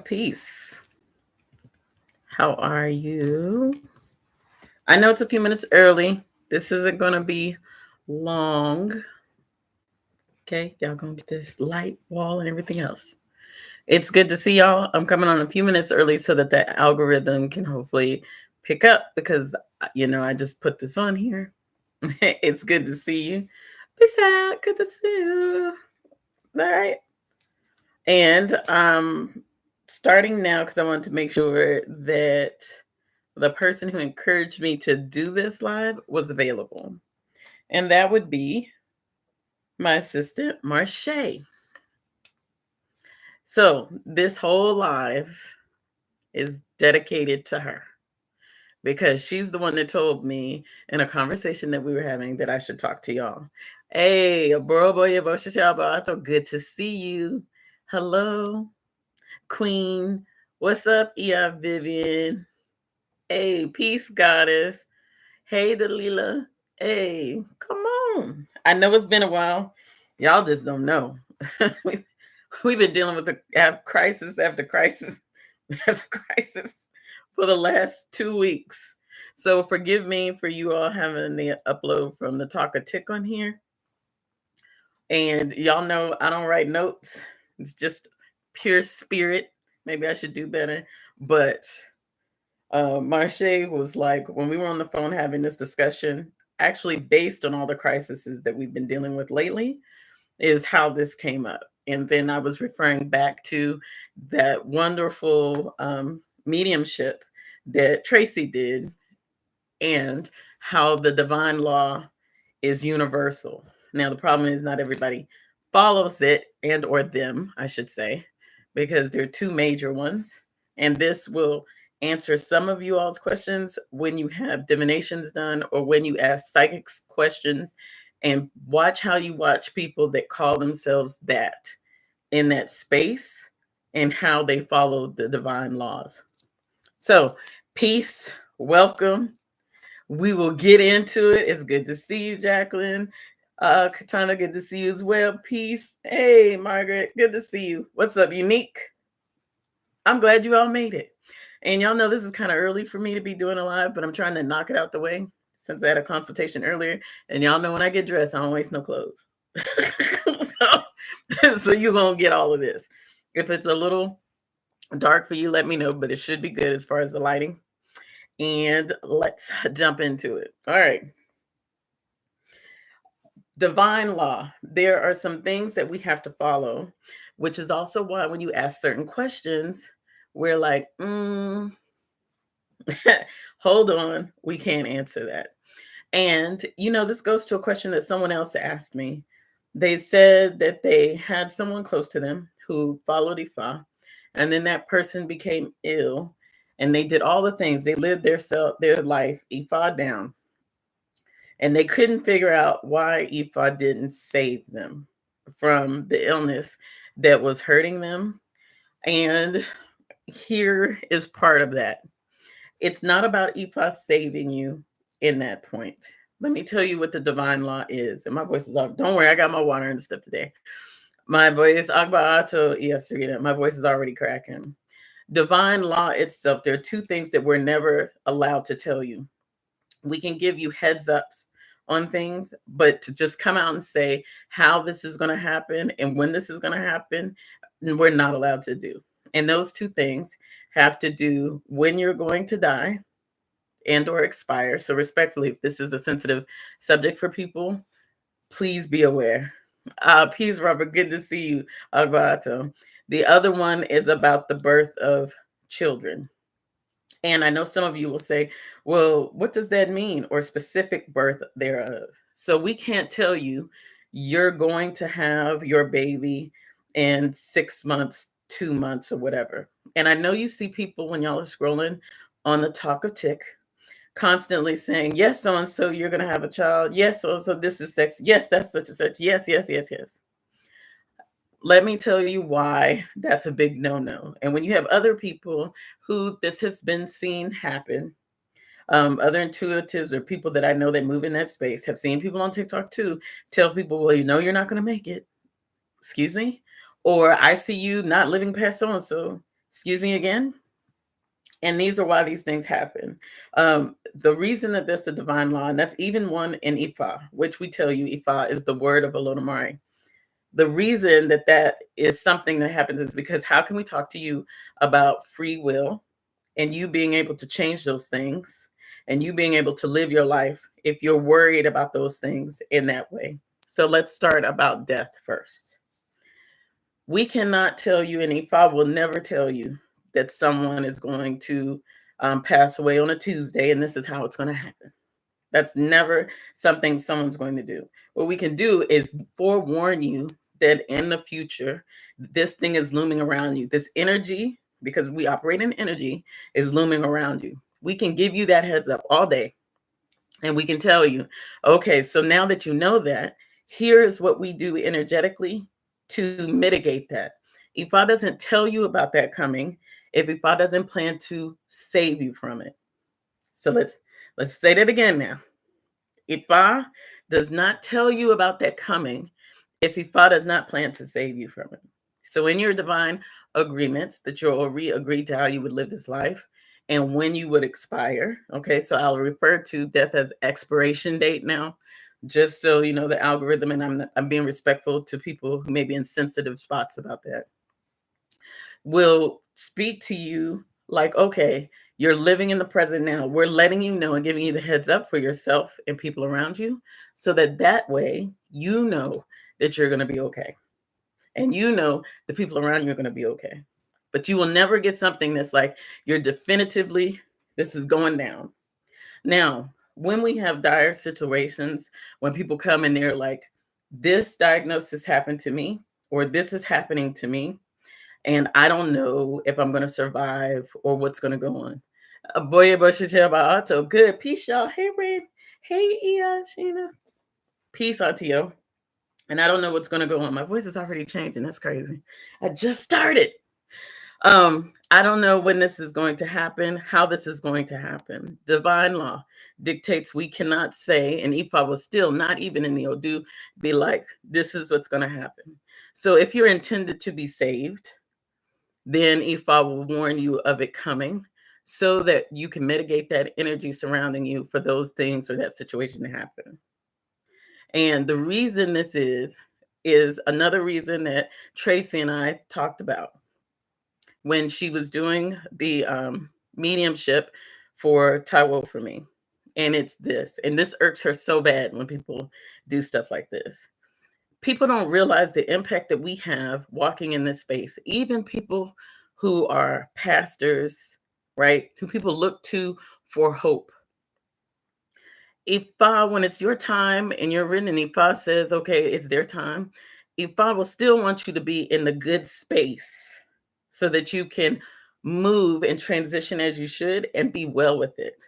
Peace. How are you? I know it's a few minutes early. This isn't going to be long. Okay, y'all gonna get this light wall and everything else. It's good to see y'all. I'm coming on a few minutes early so that the algorithm can hopefully pick up because I just put this on here. It's good to see you. Peace out. Good to see you. All right. And starting now because I wanted to make sure that the person who encouraged me to do this live was available. And that would be my assistant, Marche. So this whole live is dedicated to her because she's the one that told me in a conversation that we were having that I should talk to y'all. Hey, bro, boy, good to see you. Hello, Queen. What's up, Ea Vivian? Hey, peace, goddess. Hey, Dalila. Hey, come on. I know it's been a while. Y'all just don't know. we, we've been dealing with a crisis after crisis after crisis for the last 2 weeks. So forgive me for you all having the upload from the Tok of Tik on here. And y'all know I don't write notes. It's just pure spirit. Maybe I should do better. But Marche was like, when we were on the phone having this discussion, actually based on all the crises that we've been dealing with lately, is how this came up. And then I was referring back to that wonderful mediumship that Tracy did and how the divine law is universal. Now, the problem is not everybody follows it, and or them, I should say, because there are two major ones. And this will answer some of you all's questions when you have divinations done or when you ask psychics questions, and watch how you watch people that call themselves that in that space and how they follow the divine laws. So, peace, welcome. We will get into it. It's good to see you, Jacqueline. Katana, good to see you as well. Peace. Hey, Margaret, good to see you. What's up, Unique? I'm glad you all made it. And y'all know this is kind of early for me to be doing a live, but I'm trying to knock it out the way since I had a consultation earlier. And y'all know when I get dressed, I don't waste no clothes. so you're going to get all of this. If it's a little dark for you, let me know, but it should be good as far as the lighting. And let's jump into it. All right. Divine law. There are some things that we have to follow, which is also why when you ask certain questions, we're like, hold on, we can't answer that. And, this goes to a question that someone else asked me. They said that they had someone close to them who followed Ifa, and then that person became ill, and they did all the things. They lived their life Ifa down, and they couldn't figure out why Ifa didn't save them from the illness that was hurting them. And here is part of that. It's not about Ifa saving you in that point. Let me tell you what the divine law is. And my voice is off. Don't worry, I got my water and stuff today. My voice, Ato yesterday. My voice is already cracking. Divine law itself, there are two things that we're never allowed to tell you. We can give you heads ups on things, but to just come out and say how this is going to happen and when this is going to happen, we're not allowed to do. And those two things have to do when you're going to die and or expire. So respectfully, if this is a sensitive subject for people, please be aware. Peace, Robert. Good to see you, Agbato. The other one is about the birth of children. And I know some of you will say, well, what does that mean? Or specific birth thereof. So we can't tell you you're going to have your baby in 6 months, 2 months, or whatever. And I know you see people when y'all are scrolling on the Tok of Tik constantly saying, yes, so and so, you're going to have a child. Yes, so and so, this is sex. Yes, that's such and such. Yes, yes, yes, yes. Let me tell you why that's a big no-no. And when you have other people who this has been seen happen, other intuitives or people that I know that move in that space have seen people on TikTok too tell people, well, you're not going to make it. Excuse me? Or I see you not living past so-and-so. Excuse me again. And these are why these things happen. The reason that there's a divine law, and that's even one in Ifa, which we tell you Ifa is the word of Olodumare. The reason that that is something that happens is because how can we talk to you about free will and you being able to change those things and you being able to live your life if you're worried about those things in that way? So let's start about death first. We cannot tell you, and Ifa will never tell you that someone is going to pass away on a Tuesday and this is how it's going to happen. That's never something someone's going to do. What we can do is forewarn you that in the future, this thing is looming around you. This energy, because we operate in energy, is looming around you. We can give you that heads up all day. And we can tell you, okay, so now that you know that, here is what we do energetically to mitigate that. Ifa doesn't tell you about that coming if Ifa doesn't plan to save you from it. So let's say that again now. Ifa does not tell you about that coming if Ifa does not plan to save you from it. So in your divine agreements that you'll agree to how you would live this life and when you would expire. Okay, so I'll refer to death as expiration date now, just so you know the algorithm, and I'm being respectful to people who may be in sensitive spots about that. Will speak to you like, okay, you're living in the present now. We're letting you know and giving you the heads up for yourself and people around you so that that way you know that you're going to be okay. And you know the people around you are going to be okay. But you will never get something that's like, you're definitively, this is going down. Now, when we have dire situations, when people come and they're like, this diagnosis happened to me, or this is happening to me, and I don't know if I'm going to survive or what's going to go on. Boya Boshichaba, good. Peace, y'all. Hey, Rain. Hey, Ia, Sheena. Peace, Auntie. And I don't know what's going to go on. My voice is already changing. That's crazy. I just started. I don't know when this is going to happen, how this is going to happen. Divine law dictates we cannot say, and Ifa was still not even in the Odu, be like, this is what's going to happen. So if you're intended to be saved, then Ifa will warn you of it coming so that you can mitigate that energy surrounding you for those things or that situation to happen. And the reason this is another reason that Tracy and I talked about when she was doing the mediumship for Taiwo for me. And it's this, and this irks her so bad when people do stuff like this. People don't realize the impact that we have walking in this space. Even people who are pastors, right? Who people look to for hope. Ifa, when it's your time and you're written, and Ifa says, okay, it's their time, Ifa will still want you to be in the good space so that you can move and transition as you should and be well with it.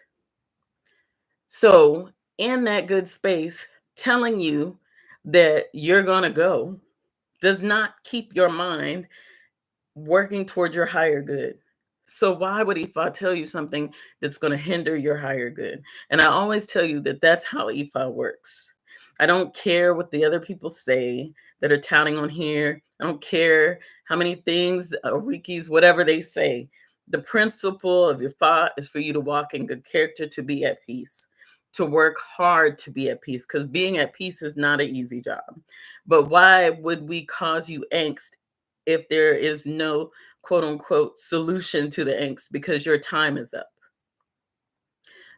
So, in that good space, telling you that you're going to go does not keep your mind working toward your higher good. So why would Ifa tell you something that's going to hinder your higher good? And I always tell you that that's how Ifa works. I don't care what the other people say that are touting on here. I don't care how many things, Rikis, whatever they say. The principle of Ifa is for you to walk in good character, to be at peace, to work hard to be at peace, because being at peace is not an easy job. But why would we cause you angst if there is no quote unquote solution to the angst because your time is up?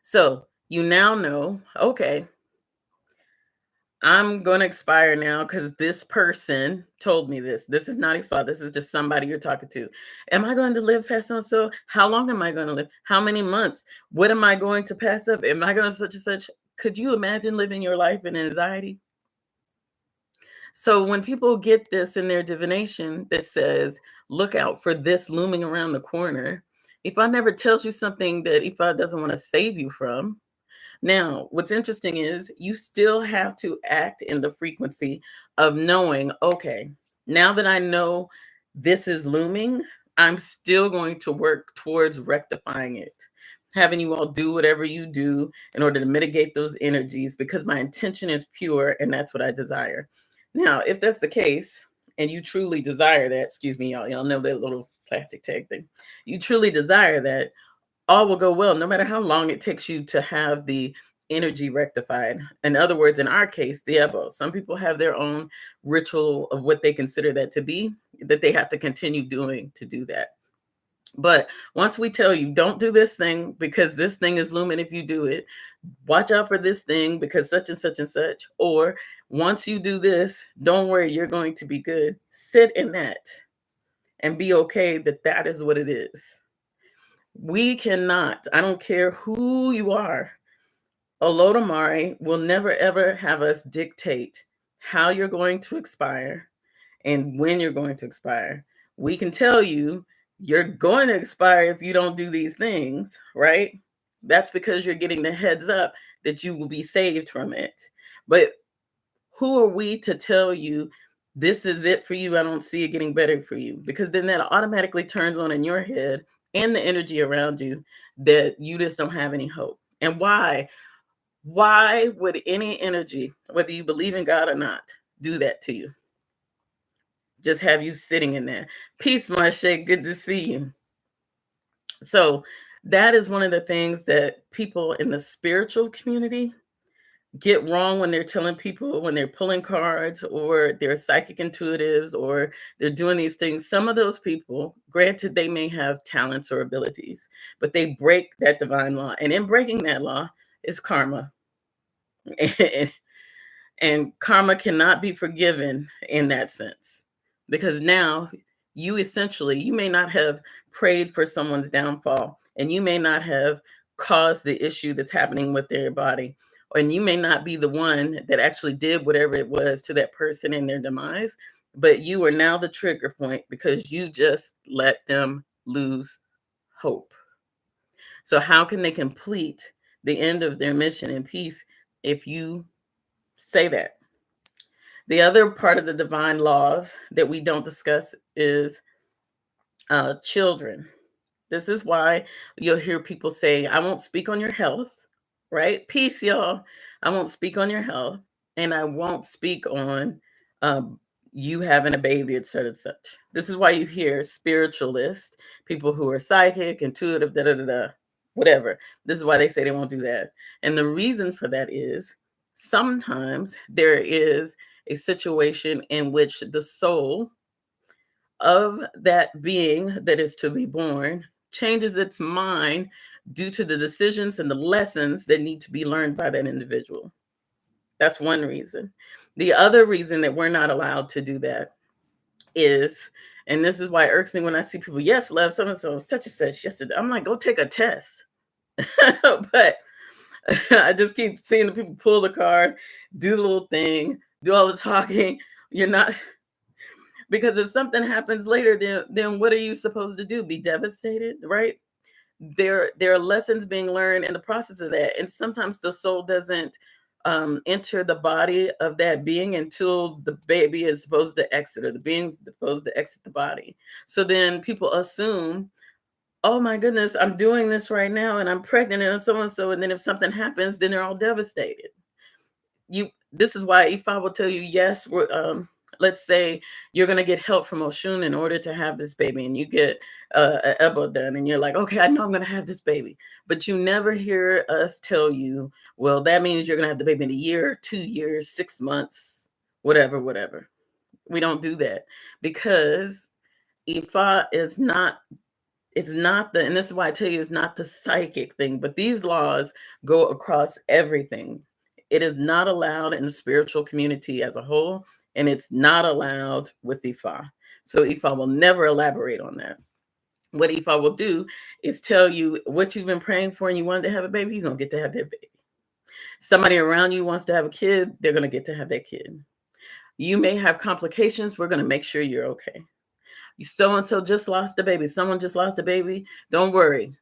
So you now know, okay, I'm going to expire now because this person told me this. This is not a father. This is just somebody you're talking to. Am I going to live past so and so? How long am I going to live? How many months? What am I going to pass up? Am I going to such and such? Could you imagine living your life in anxiety? So when people get this in their divination that says, look out for this looming around the corner, Ifa never tells you something that Ifa doesn't want to save you from. Now, what's interesting is you still have to act in the frequency of knowing, okay, now that I know this is looming, I'm still going to work towards rectifying it. Having you all do whatever you do in order to mitigate those energies because my intention is pure and that's what I desire. Now, if that's the case and you truly desire that, excuse me, y'all know that little plastic tag thing, you truly desire that, all will go well, no matter how long it takes you to have the energy rectified. In other words, in our case, the ebo. Some people have their own ritual of what they consider that to be, that they have to continue doing to do that. But once we tell you, don't do this thing because this thing is looming if you do it, watch out for this thing because such and such and such, or once you do this, don't worry, you're going to be good. Sit in that and be okay that that is what it is. We cannot, I don't care who you are, Olodumare will never ever have us dictate how you're going to expire and when you're going to expire. We can tell you you're going to expire if you don't do these things, right? That's because you're getting the heads up that you will be saved from it. But who are we to tell you this is it for you? I don't see it getting better for you, because then that automatically turns on in your head and the energy around you that you just don't have any hope. And why? Why would any energy, whether you believe in God or not, do that to you? Just have you sitting in there. Peace, Marsha. Good to see you. So that is one of the things that people in the spiritual community get wrong when they're telling people, when they're pulling cards or they're psychic intuitives or they're doing these things. Some of those people, granted, they may have talents or abilities, but they break that divine law. And in breaking that law is karma. And karma cannot be forgiven in that sense, because now you essentially, you may not have prayed for someone's downfall, and you may not have caused the issue that's happening with their body, and you may not be the one that actually did whatever it was to that person in their demise, but you are now the trigger point because you just let them lose hope. So how can they complete the end of their mission in peace if you say that? The other part of the divine laws that we don't discuss is children. This is why you'll hear people say, I won't speak on your health, right? Peace, y'all. I won't speak on your health, and I won't speak on um, you having a baby, et cetera, et cetera. This is why you hear spiritualists, people who are psychic, intuitive, da da da da, whatever. This is why they say they won't do that. And the reason for that is sometimes there is a situation in which the soul of that being that is to be born changes its mind due to the decisions and the lessons that need to be learned by that individual. That's one reason. The other reason that we're not allowed to do that is, and this is why it irks me when I see people, yes, love so and so, such and such. Yes, I'm like, go take a test. But I just keep seeing the people pull the card, do the little thing, do all the talking. You're not, because if something happens later, then what are you supposed to do? Be devastated, right? There are lessons being learned in the process of that, and sometimes the soul doesn't enter the body of that being until the baby is supposed to exit, or the being's supposed to exit the body. So then people assume, oh my goodness, I'm doing this right now, and I'm pregnant, and so and so, and then if something happens, then they're all devastated. This is why Ifa will tell you, yes, let's say you're going to get help from Oshun in order to have this baby, and you get an Ebo done, and you're like, okay, I know I'm going to have this baby. But you never hear us tell you, well, that means you're going to have the baby in a year, 2 years, 6 months, whatever, whatever. We don't do that because Ifa is not, it's not the, and this is why I tell you, it's not the psychic thing, but these laws go across everything. It is not allowed in the spiritual community as a whole, and it's not allowed with Ifa. So Ifa will never elaborate on that. What Ifa will do is tell you what you've been praying for and you wanted to have a baby, you're going to get to have that baby. Somebody around you wants to have a kid, they're going to get to have that kid. You may have complications, we're going to make sure you're okay. So-and-so just lost a baby. Someone just lost a baby. Don't worry.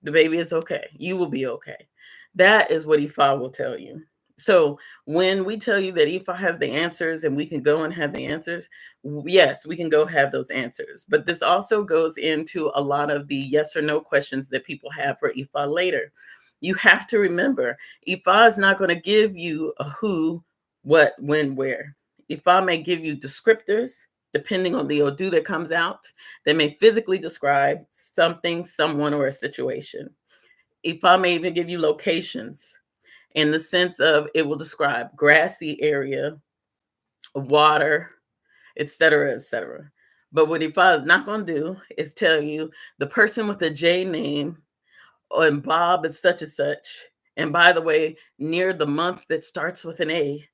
The baby is okay. You will be okay. That is what Ifa will tell you. So when we tell you that Ifa has the answers and we can go and have the answers, yes, we can go have those answers. But this also goes into a lot of the yes or no questions that people have for Ifa later. You have to remember, Ifa is not going to give you a who, what, when, where. Ifa may give you descriptors depending on the Odu that comes out, that may physically describe something, someone, or a situation. Ifa may even give you locations in the sense of it will describe grassy area, water, etc., etc. But what Ifa is not going to do is tell you the person with the J name and Bob is such and such. And by the way, near the month that starts with an A,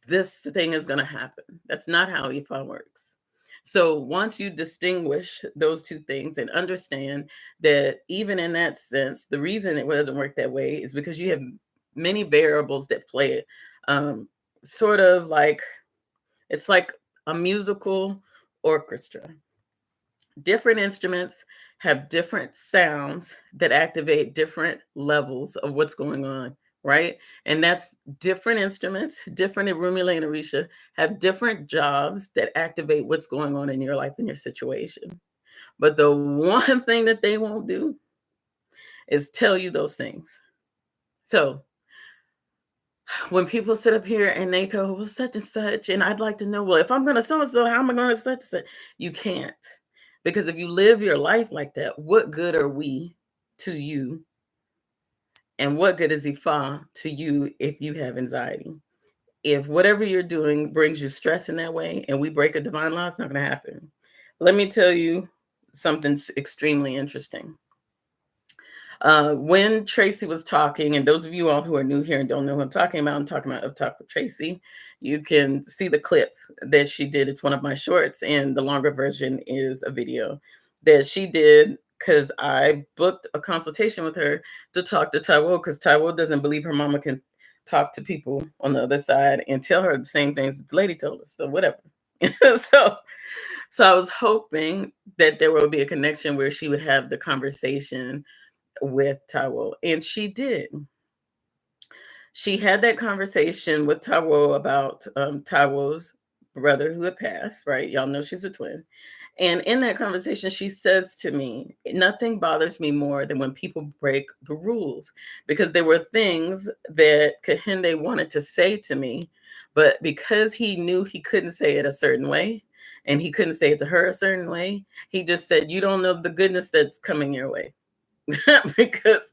this thing is going to happen. That's not how Ifa works. So once you distinguish those two things and understand that even in that sense, the reason it doesn't work that way is because you have many variables that play it. Um, sort of like it's like a musical orchestra. Different instruments have different sounds that activate different levels of what's going on, right? And that's different instruments, different Irumile and Orisha have different jobs that activate what's going on in your life and your situation. But the one thing that they won't do is tell you those things. So when people sit up here and they go, well, such and such, and I'd like to know, well, if I'm going to so and so, how am I going to such and such? You can't. Because if you live your life like that, what good are we to you? And what good is Ifa to you if you have anxiety? If whatever you're doing brings you stress in that way and we break a divine law, it's not going to happen. Let me tell you something extremely interesting. When Tracy was talking, and those of you all who are new here and don't know who I'm talking about Tok of Tracy. You can see the clip that she did. It's one of my shorts, and the longer version is a video that she did because I booked a consultation with her to talk to Taiwo because Taiwo doesn't believe her mama can talk to people on the other side and tell her the same things that the lady told us. So whatever. so so I was hoping that there will be a connection where she would have the conversation with Taiwo, and she did. She had that conversation with Taiwo about Taiwo's brother who had passed, right? Y'all know she's a twin. And in that conversation, she says to me, nothing bothers me more than when people break the rules, because there were things that Kahinde wanted to say to me, but because he knew he couldn't say it a certain way, and he couldn't say it to her a certain way, he just said, you don't know the goodness that's coming your way. because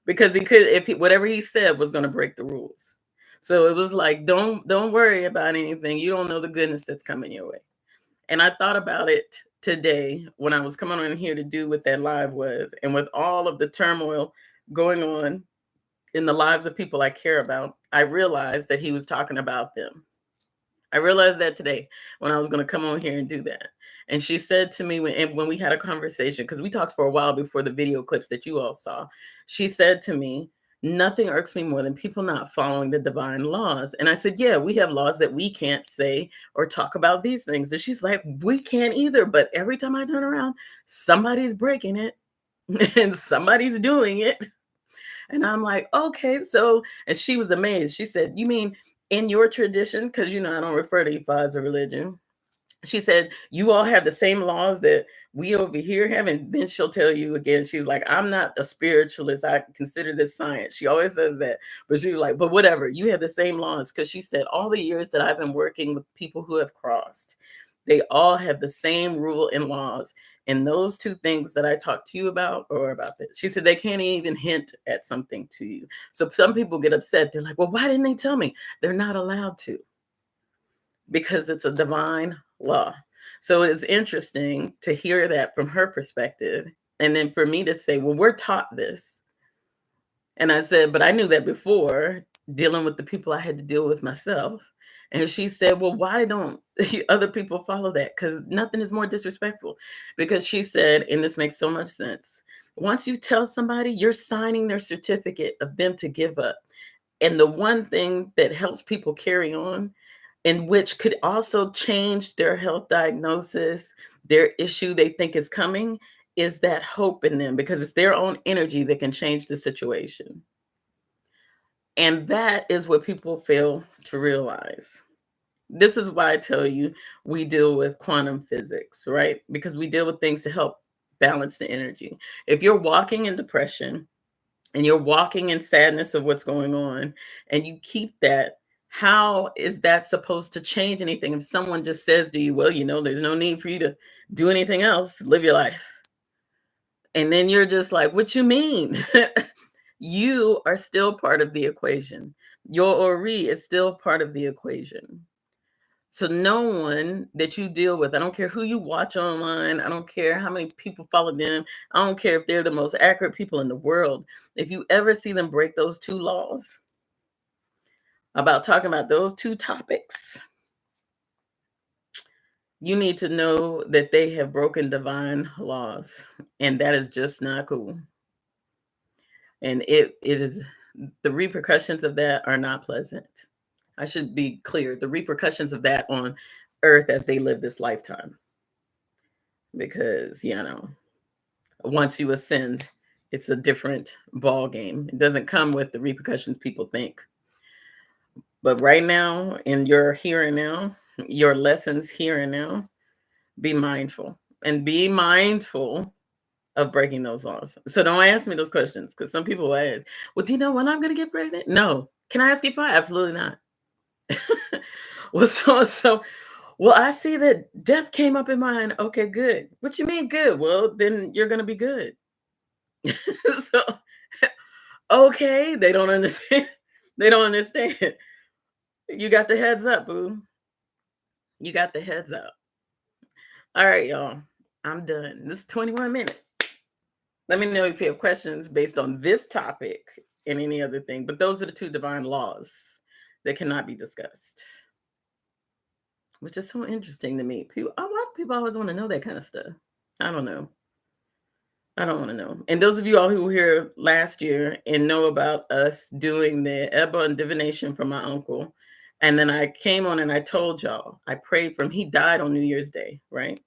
he could, if he, whatever he said was going to break the rules. So it was like, don't worry about anything. You don't know the goodness that's coming your way. And I thought about it today when I was coming on here to do what that live was, and with all of the turmoil going on in the lives of people I care about, I realized that he was talking about them. I realized that today when I was going to come on here and do that. And she said to me when we had a conversation, because we talked for a while before the video clips that you all saw, she said to me, nothing irks me more than people not following the divine laws. And I said, yeah, we have laws that we can't say or talk about these things. And she's like, we can't either. But every time I turn around, somebody's breaking it and somebody's doing it. And I'm like, okay, so, and she was amazed. She said, you mean in your tradition? Because, I don't refer to Ifa as a religion. She said, you all have the same laws that we over here have. And then she'll tell you again, she's like, I'm not a spiritualist. I consider this science. She always says that. But she was like, but whatever, you have the same laws. Because she said, all the years that I've been working with people who have crossed, they all have the same rule and laws. And those two things that I talked to you about, or about that, she said they can't even hint at something to you. So some people get upset. They're like, well, why didn't they tell me? They're not allowed to, because it's a divine law. So it's interesting to hear that from her perspective. And then for me to say, well, we're taught this. And I said, but I knew that before, dealing with the people I had to deal with myself. And she said, well, why don't other people follow that? Because nothing is more disrespectful. Because she said, and this makes so much sense, once you tell somebody, you're signing their certificate of them to give up. And the one thing that helps people carry on, and which could also change their health diagnosis, their issue they think is coming, is that hope in them, because it's their own energy that can change the situation. And that is what people fail to realize. This is why I tell you we deal with quantum physics, right? Because we deal with things to help balance the energy. If you're walking in depression and you're walking in sadness of what's going on, and you keep that How is that supposed to change anything if someone just says to you, well, there's no need for you to do anything else, live your life? And then you're just like, what you mean? You are still part of the equation. Your Ori is still part of the equation. So no one that you deal with, I don't care who you watch online, I don't care how many people follow them, I don't care if they're the most accurate people in the world. If you ever see them break those two laws about talking about those two topics, you need to know that they have broken divine laws, and that is just not cool. And it is, the repercussions of that are not pleasant. I should be clear, the repercussions of that on earth as they live this lifetime. Because, once you ascend, it's a different ball game. It doesn't come with the repercussions people think. But right now, in your here and now, your lessons here and now, be mindful, and be mindful of breaking those laws. So don't ask me those questions, because some people will ask, well, do you know when I'm going to get pregnant? No. Can I ask you why? Absolutely not. Well, well, I see that death came up in mine. Okay, good. What you mean good? Well, then you're going to be good. So, okay, they don't understand. They don't understand. You got the heads up, boo. You got the heads up. All right, y'all. I'm done. This is 21 minutes. Let me know if you have questions based on this topic and any other thing. But those are the two divine laws that cannot be discussed, which is so interesting to me. A lot of people always want to know that kind of stuff. I don't know. I don't want to know. And those of you all who were here last year and know about us doing the Ebba and divination for my uncle, and then I came on and I told y'all, I prayed for him. He died on New Year's Day, right?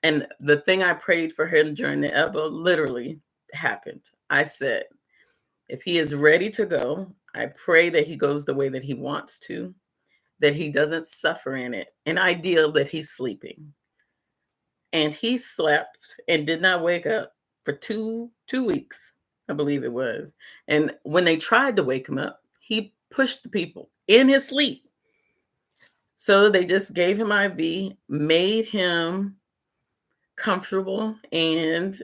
And the thing I prayed for him during the Ebba literally happened. I said, if he is ready to go, I pray that he goes the way that he wants to, that he doesn't suffer in it. An ideal that he's sleeping. And he slept and did not wake up for two weeks, I believe it was. And when they tried to wake him up, he pushed the people in his sleep. So they just gave him IV, made him comfortable, and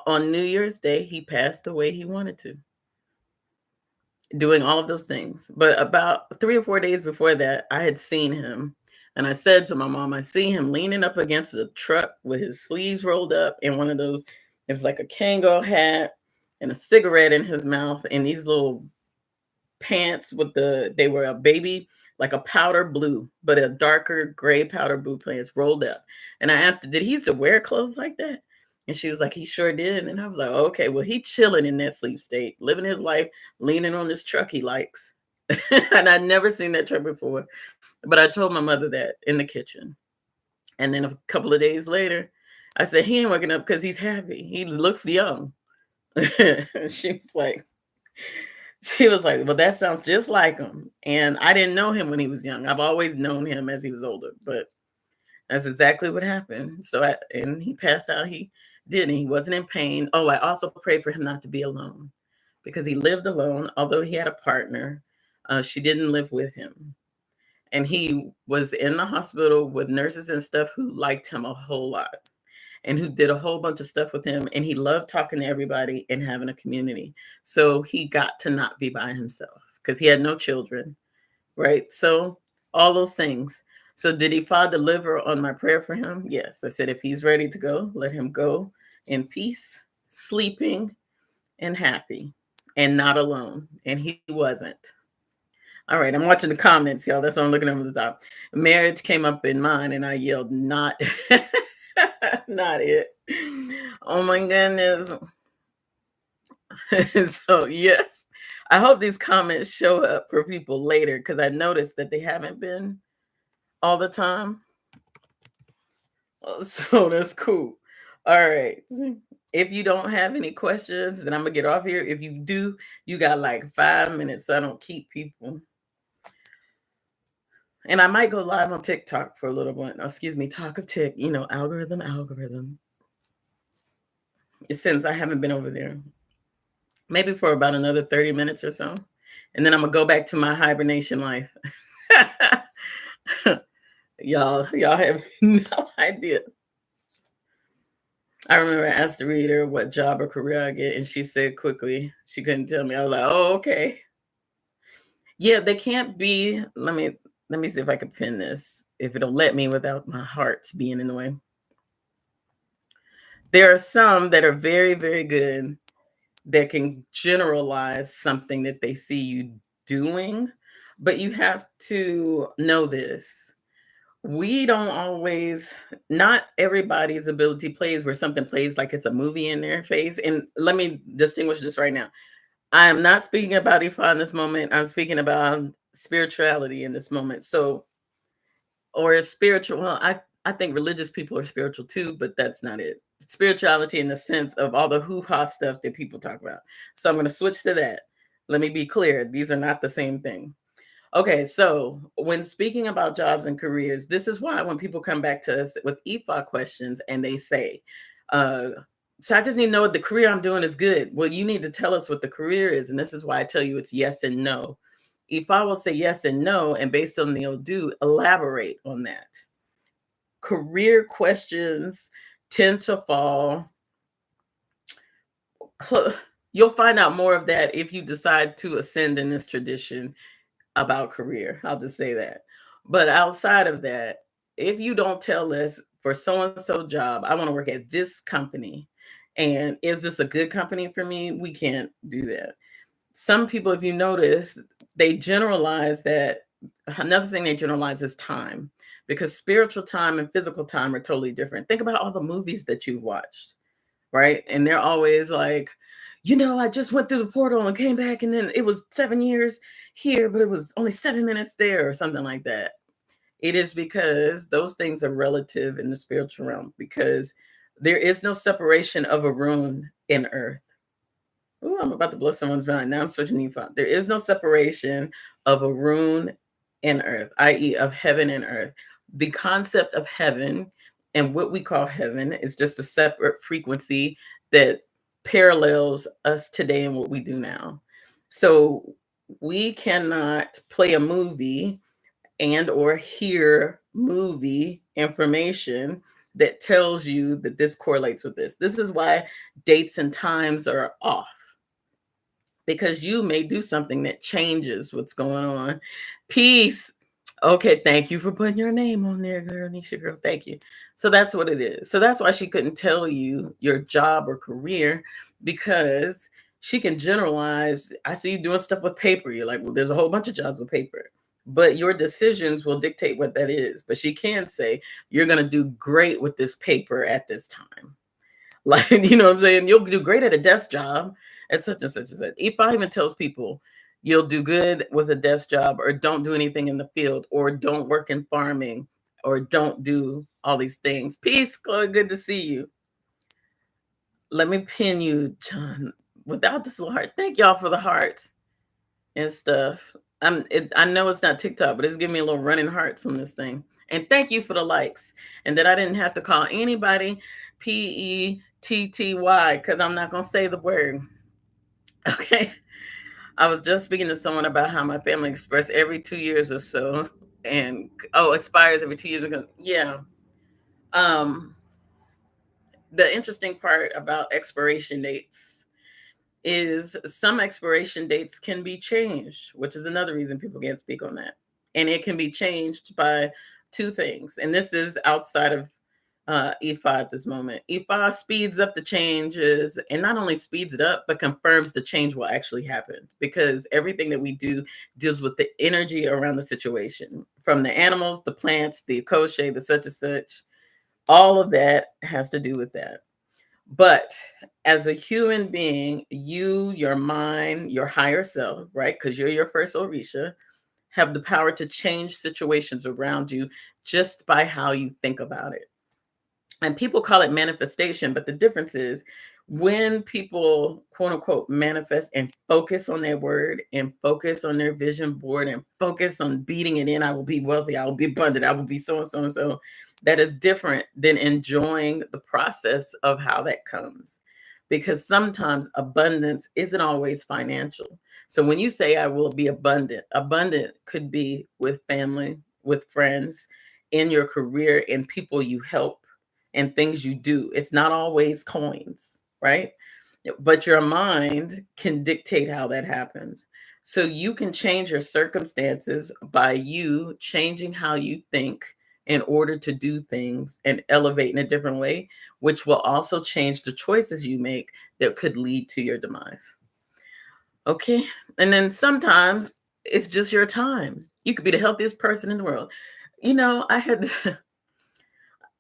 on New Year's Day, he passed the way he wanted to, doing all of those things. But about 3 or 4 days before that, I had seen him. And I said to my mom, I see him leaning up against a truck with his sleeves rolled up and one of those, it was like a Kango hat and a cigarette in his mouth and these little pants they were a baby, like a powder blue, but a darker gray powder blue pants rolled up. And I asked her, did he used to wear clothes like that? And she was like, he sure did. And I was like, okay, well, he chilling in that sleep state, living his life, leaning on this truck he likes. And I'd never seen that truck before. But I told my mother that in the kitchen. And then a couple of days later, I said, he ain't waking up because he's happy. He looks young. she was like, well, that sounds just like him. And I didn't know him when he was young. I've always known him as he was older, but that's exactly what happened. And he passed out. He didn't. He wasn't in pain. Oh, I also prayed for him not to be alone because he lived alone. Although he had a partner, she didn't live with him. And he was in the hospital with nurses and stuff who liked him a whole lot and who did a whole bunch of stuff with him. And he loved talking to everybody and having a community. So he got to not be by himself because he had no children, right? So all those things. So did he fall deliver on my prayer for him? Yes. I said, if he's ready to go, let him go in peace, sleeping and happy and not alone. And he wasn't. All right, I'm watching the comments, y'all. That's why I'm looking over the top. Marriage came up in mine, and I yelled, "Not, not it." Oh my goodness. So yes, I hope these comments show up for people later because I noticed that they haven't been all the time. So that's cool. All right. If you don't have any questions, then I'm gonna get off here. If you do, you got like 5 minutes, so I don't keep people. And I might go live on TikTok for a little bit. Excuse me, Tok of Tik, algorithm. Since I haven't been over there, maybe for about another 30 minutes or so. and then I'm gonna go back to my hibernation life. Y'all have no idea. I remember I asked the reader what job or career I get, and she said quickly she couldn't tell me. I was like, "Oh, okay." Yeah, they can't be. Let me see if I can pin this. If it'll let me without my heart being in the way. There are some that are very, very good that can generalize something that they see you doing, but you have to know this. We don't always, not everybody's ability plays where something plays like it's a movie in their face. And let me distinguish this right now. I am not speaking about Ifa in this moment. I'm speaking about spirituality in this moment. So, or spiritual. Well, I think religious people are spiritual too, but that's not it. Spirituality in the sense of all the hoo-ha stuff that people talk about. So I'm going to switch to that. Let me be clear. These are not the same thing. Okay, so when speaking about jobs and careers, this is why when people come back to us with EFA questions and they say, uh, so I just need to know what the career I'm doing is good. Well, you need to tell us what the career is. And this is why I tell you it's yes and no. EFA will say yes and no, and based on the do, elaborate on that. Career questions tend to fall. You'll find out more of that if you decide to ascend in this tradition about career. I'll just say that. But outside of that, if you don't tell us for so and so job, I want to work at this company, and is this a good company for me? We can't do that. Some people, if you notice, they generalize that. Another thing they generalize is time, because spiritual time and physical time are totally different. Think about all the movies that you've watched, right? And they're always like, I just went through the portal and came back, and then it was 7 years here, but it was only 7 minutes there, or something like that. It is because those things are relative in the spiritual realm, because there is no separation of a rune in earth. Ooh, I'm about to blow someone's mind. Now I'm switching to font. There is no separation of a rune in earth, i.e., of heaven and earth. The concept of heaven and what we call heaven is just a separate frequency that parallels us today and what we do now. So we cannot play a movie and or hear movie information that tells you that this correlates with this. This is why dates and times are off, because you may do something that changes what's going on. Peace. Okay, thank you for putting your name on there, girl. Nisha, girl, thank you. So that's what it is. So that's why she couldn't tell you your job or career, because she can generalize. I see you doing stuff with paper. You're like, well, there's a whole bunch of jobs with paper, but your decisions will dictate what that is. But she can say, you're going to do great with this paper at this time. Like, you know what I'm saying? You'll do great at a desk job at such and such and such. If I even tells people you'll do good with a desk job, or don't do anything in the field, or don't work in farming, or don't do all these things. Peace, Chloe, good to see you. Let me pin you, John, without this little heart. Thank y'all for the hearts and stuff. I know it's not TikTok, but it's giving me a little running hearts on this thing. And thank you for the likes. And that I didn't have to call anybody PETTY, because I'm not gonna say the word. Okay. I was just speaking to someone about how my family express every 2 years or so, and expires every 2 years ago. Yeah. Um, the interesting part about expiration dates is some expiration dates can be changed, which is another reason people can't speak on that. And it can be changed by two things. And this is outside of EFA at this moment. EFA speeds up the changes, and not only speeds it up, but confirms the change will actually happen, because everything that we do deals with the energy around the situation, from the animals, the plants, the crochet, the such and such. All of that has to do with that. But as a human being, you, your mind, your higher self, right? Because you're your first Orisha, have the power to change situations around you just by how you think about it. And people call it manifestation, but the difference is when people quote unquote manifest and focus on their word and focus on their vision board and focus on beating it in, I will be wealthy, I will be abundant, I will be so and so and so. That is different than enjoying the process of how that comes. because sometimes abundance isn't always financial. So when you say I will be abundant, abundant could be with family, with friends, in your career, in people you help, and things you do. It's not always coins, right? But your mind can dictate how that happens. So you can change your circumstances by you changing how you think in order to do things and elevate in a different way, which will also change the choices you make that could lead to your demise. Okay. And then sometimes it's just your time. You could be the healthiest person in the world. I had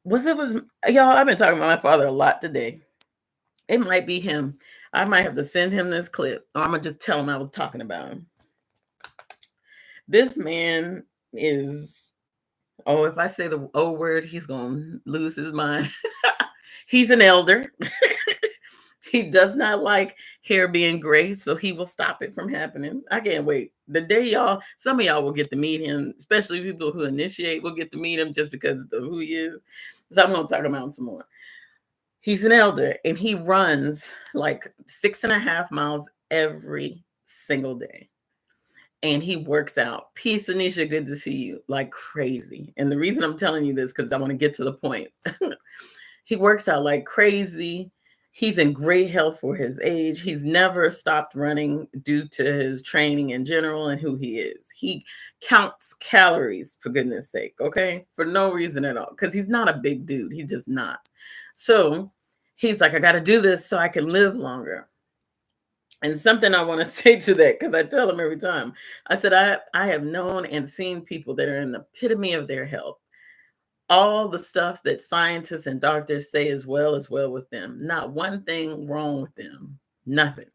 was y'all, I've been talking about my father a lot today. It might be him. I might have to send him this clip, or I'm gonna just tell him I was talking about him. This man is, oh, if I say the O word, he's gonna lose his mind. He's an elder. He does not like hair being gray, so he will stop it from happening. I can't wait. The day some of y'all will get to meet him, especially people who initiate will get to meet him just because of who he is. So I'm gonna talk about him some more. He's an elder and he runs like 6.5 miles every single day. And he works out. Peace, Anisha, good to see you. Like crazy. And the reason I'm telling you this, because I want to get to the point. He works out like crazy. He's in great health for his age. He's never stopped running due to his training in general and who he is. He counts calories, for goodness sake, okay? For no reason at all, because he's not a big dude. He's just not. So he's like, I got to do this so I can live longer. And something I want to say to that, because I tell him every time, I said, I have known and seen people that are in the epitome of their health. All the stuff that scientists and doctors say is well with them. Not one thing wrong with them. Nothing.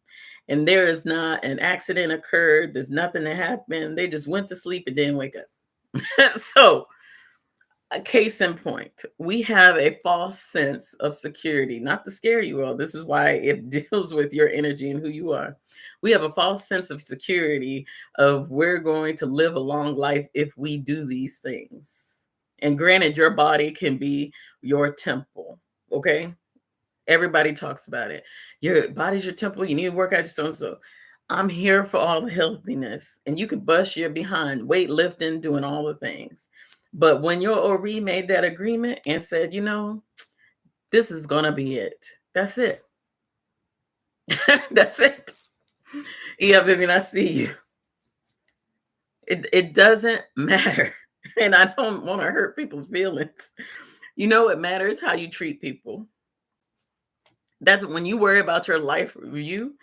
And there is not an accident occurred. There's nothing that happened. They just went to sleep and didn't wake up. So, a case in point, we have a false sense of security, not to scare you all. This is why it deals with your energy and who you are. We have a false sense of security of we're going to live a long life if we do these things. And granted, your body can be your temple. Okay. Everybody talks about it. Your body's your temple. You need to work out your so and so. I'm here for all the healthiness. And you could bust your behind, weightlifting, doing all the things. But when your Ori made that agreement and said, this is going to be it. That's it. That's it. Yeah, Vivian, I see you. It doesn't matter. And I don't want to hurt people's feelings. What matters? How you treat people. That's when you worry about your life review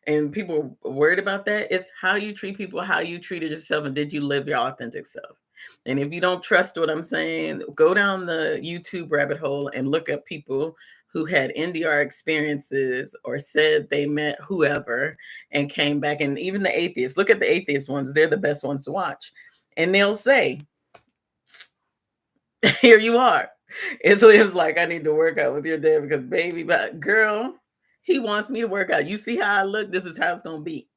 and people are worried about that. It's how you treat people, how you treated yourself, and did you live your authentic self? And if you don't trust what I'm saying, go down the YouTube rabbit hole and look at people who had NDR experiences or said they met whoever and came back. And even the atheists, look at the atheist ones. They're the best ones to watch. And they'll say, here you are. And so it was like, I need to work out with your dad because baby, but girl, he wants me to work out. You see how I look? This is how it's going to be.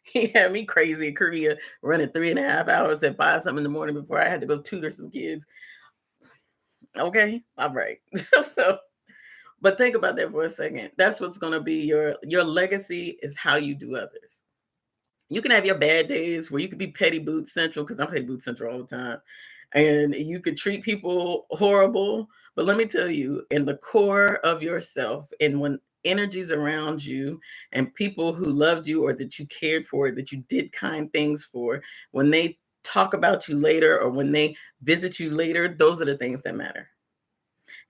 He had me crazy in Korea, running 3.5 hours at 5 something in the morning before I had to go tutor some kids. Okay. All right. But think about that for a second. That's what's going to be your legacy is how you do others. You can have your bad days where you could be petty boot central, because I'm petty boot central all the time. And you could treat people horrible. But let me tell you, in the core of yourself, and when energies around you and people who loved you or that you cared for, that you did kind things for, when they talk about you later or when they visit you later, those are the things that matter.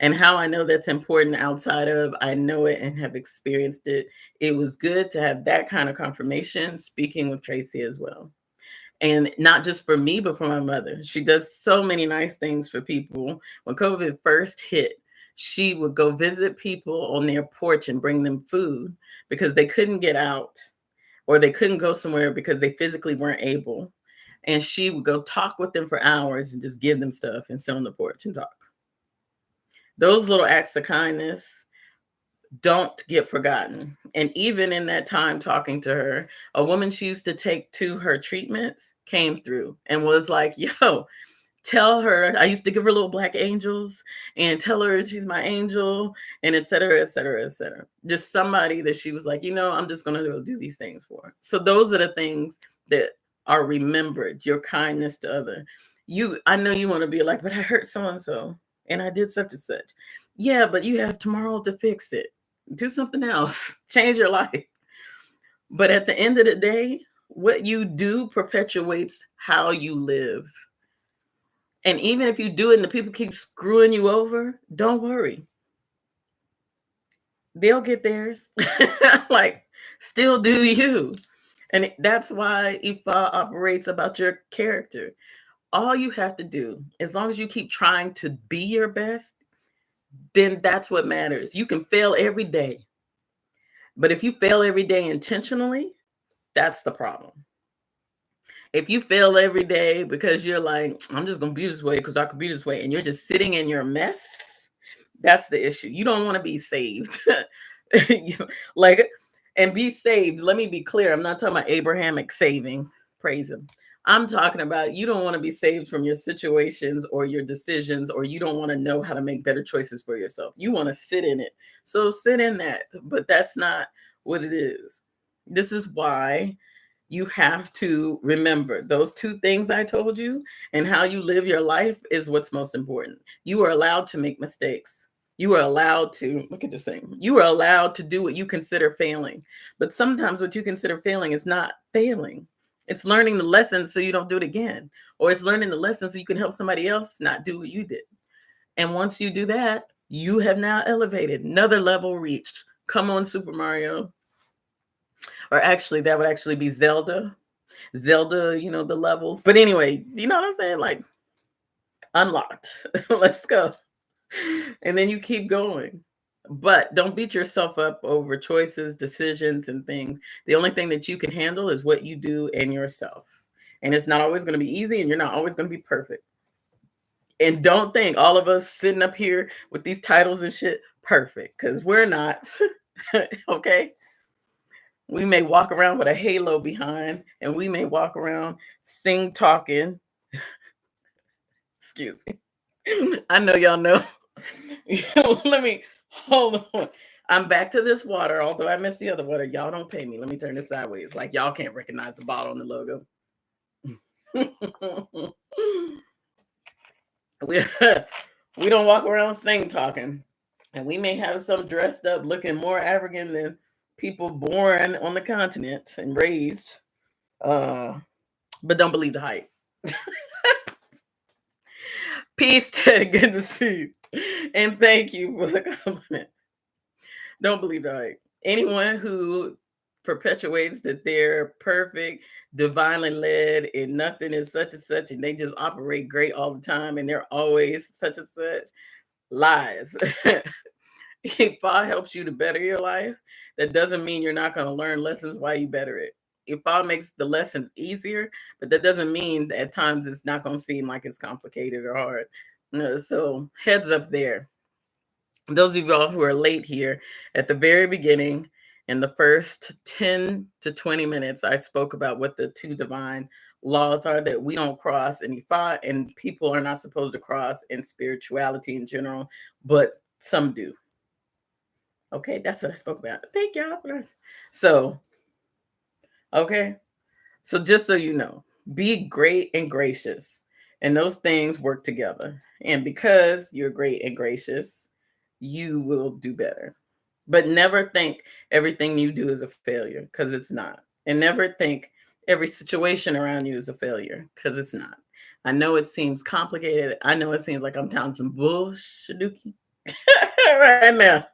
And how I know that's important outside of I know it and have experienced it. It was good to have that kind of confirmation speaking with Tracy as well. And not just for me, but for my mother. She does so many nice things for people. When COVID first hit, she would go visit people on their porch and bring them food because they couldn't get out or they couldn't go somewhere because they physically weren't able. And she would go talk with them for hours and just give them stuff and sit on the porch and talk. Those little acts of kindness don't get forgotten. And even in that time talking to her, a woman she used to take to her treatments came through and was like, yo, Tell her, I used to give her little black angels and tell her she's my angel and et cetera, et cetera, et cetera. Just somebody that she was like, I'm just going to go do these things for. So those are the things that are remembered, your kindness to other. I know you want to be like, but I hurt so-and-so and I did such and such. Yeah, but you have tomorrow to fix it. Do something else. Change your life. But at the end of the day, what you do perpetuates how you live. And even if you do it and the people keep screwing you over, don't worry. They'll get theirs. Like, still do you. And that's why Ifa operates about your character. All you have to do, as long as you keep trying to be your best, then that's what matters. You can fail every day. But if you fail every day intentionally, that's the problem. If you fail every day because you're like, I'm just going to be this way because I could be this way, and you're just sitting in your mess, that's the issue. You don't want to be saved. Like, and be saved. Let me be clear. I'm not talking about Abrahamic saving. Praise him. I'm talking about you don't want to be saved from your situations or your decisions, or you don't want to know how to make better choices for yourself. You want to sit in it. So sit in that. But that's not what it is. This is why you have to remember those two things I told you, and how you live your life is what's most important. You are allowed to make mistakes. You are allowed to look at this thing. You are allowed to do what you consider failing. But sometimes what you consider failing is not failing. It's learning the lessons so you don't do it again. Or it's learning the lessons so you can help somebody else not do what you did. And once you do that, you have now elevated, another level reached. Come on, Super Mario. Or actually, that would actually be Zelda. Zelda, the levels. But anyway, you know what I'm saying? Like, unlocked. Let's go. And then you keep going. But don't beat yourself up over choices, decisions, and things. The only thing that you can handle is what you do and yourself. And it's not always going to be easy, and you're not always going to be perfect. And don't think all of us sitting up here with these titles and shit perfect, because we're not. Okay? We may walk around with a halo behind, and we may walk around sing talking. Excuse me. I know y'all know. Let me hold on. I'm back to this water, although I missed the other water. Y'all don't pay me. Let me turn this sideways. Like, y'all can't recognize the bottle on the logo. we, we don't walk around sing talking. And we may have some dressed up looking more African than people born on the continent and raised. But don't believe the hype. Peace, Ted. Good to see you. And thank you for the compliment. Don't believe the hype. Anyone who perpetuates that they're perfect, divinely led, and nothing is such and such, and they just operate great all the time, and they're always such and such, lies. If God helps you to better your life, that doesn't mean you're not going to learn lessons while you better it. If God makes the lessons easier, but that doesn't mean that at times it's not going to seem like it's complicated or hard. No, so heads up there. Those of y'all who are late here, at the very beginning, in the first 10 to 20 minutes, I spoke about what the two divine laws are that we don't cross in Ifa, and people are not supposed to cross in spirituality in general, but some do. Okay, that's what I spoke about. Thank y'all for that. So, okay. So just so you know, be great and gracious. And those things work together. And because you're great and gracious, you will do better. But never think everything you do is a failure, because it's not. And never think every situation around you is a failure, because it's not. I know it seems complicated. I know it seems like I'm telling some bullshit right now.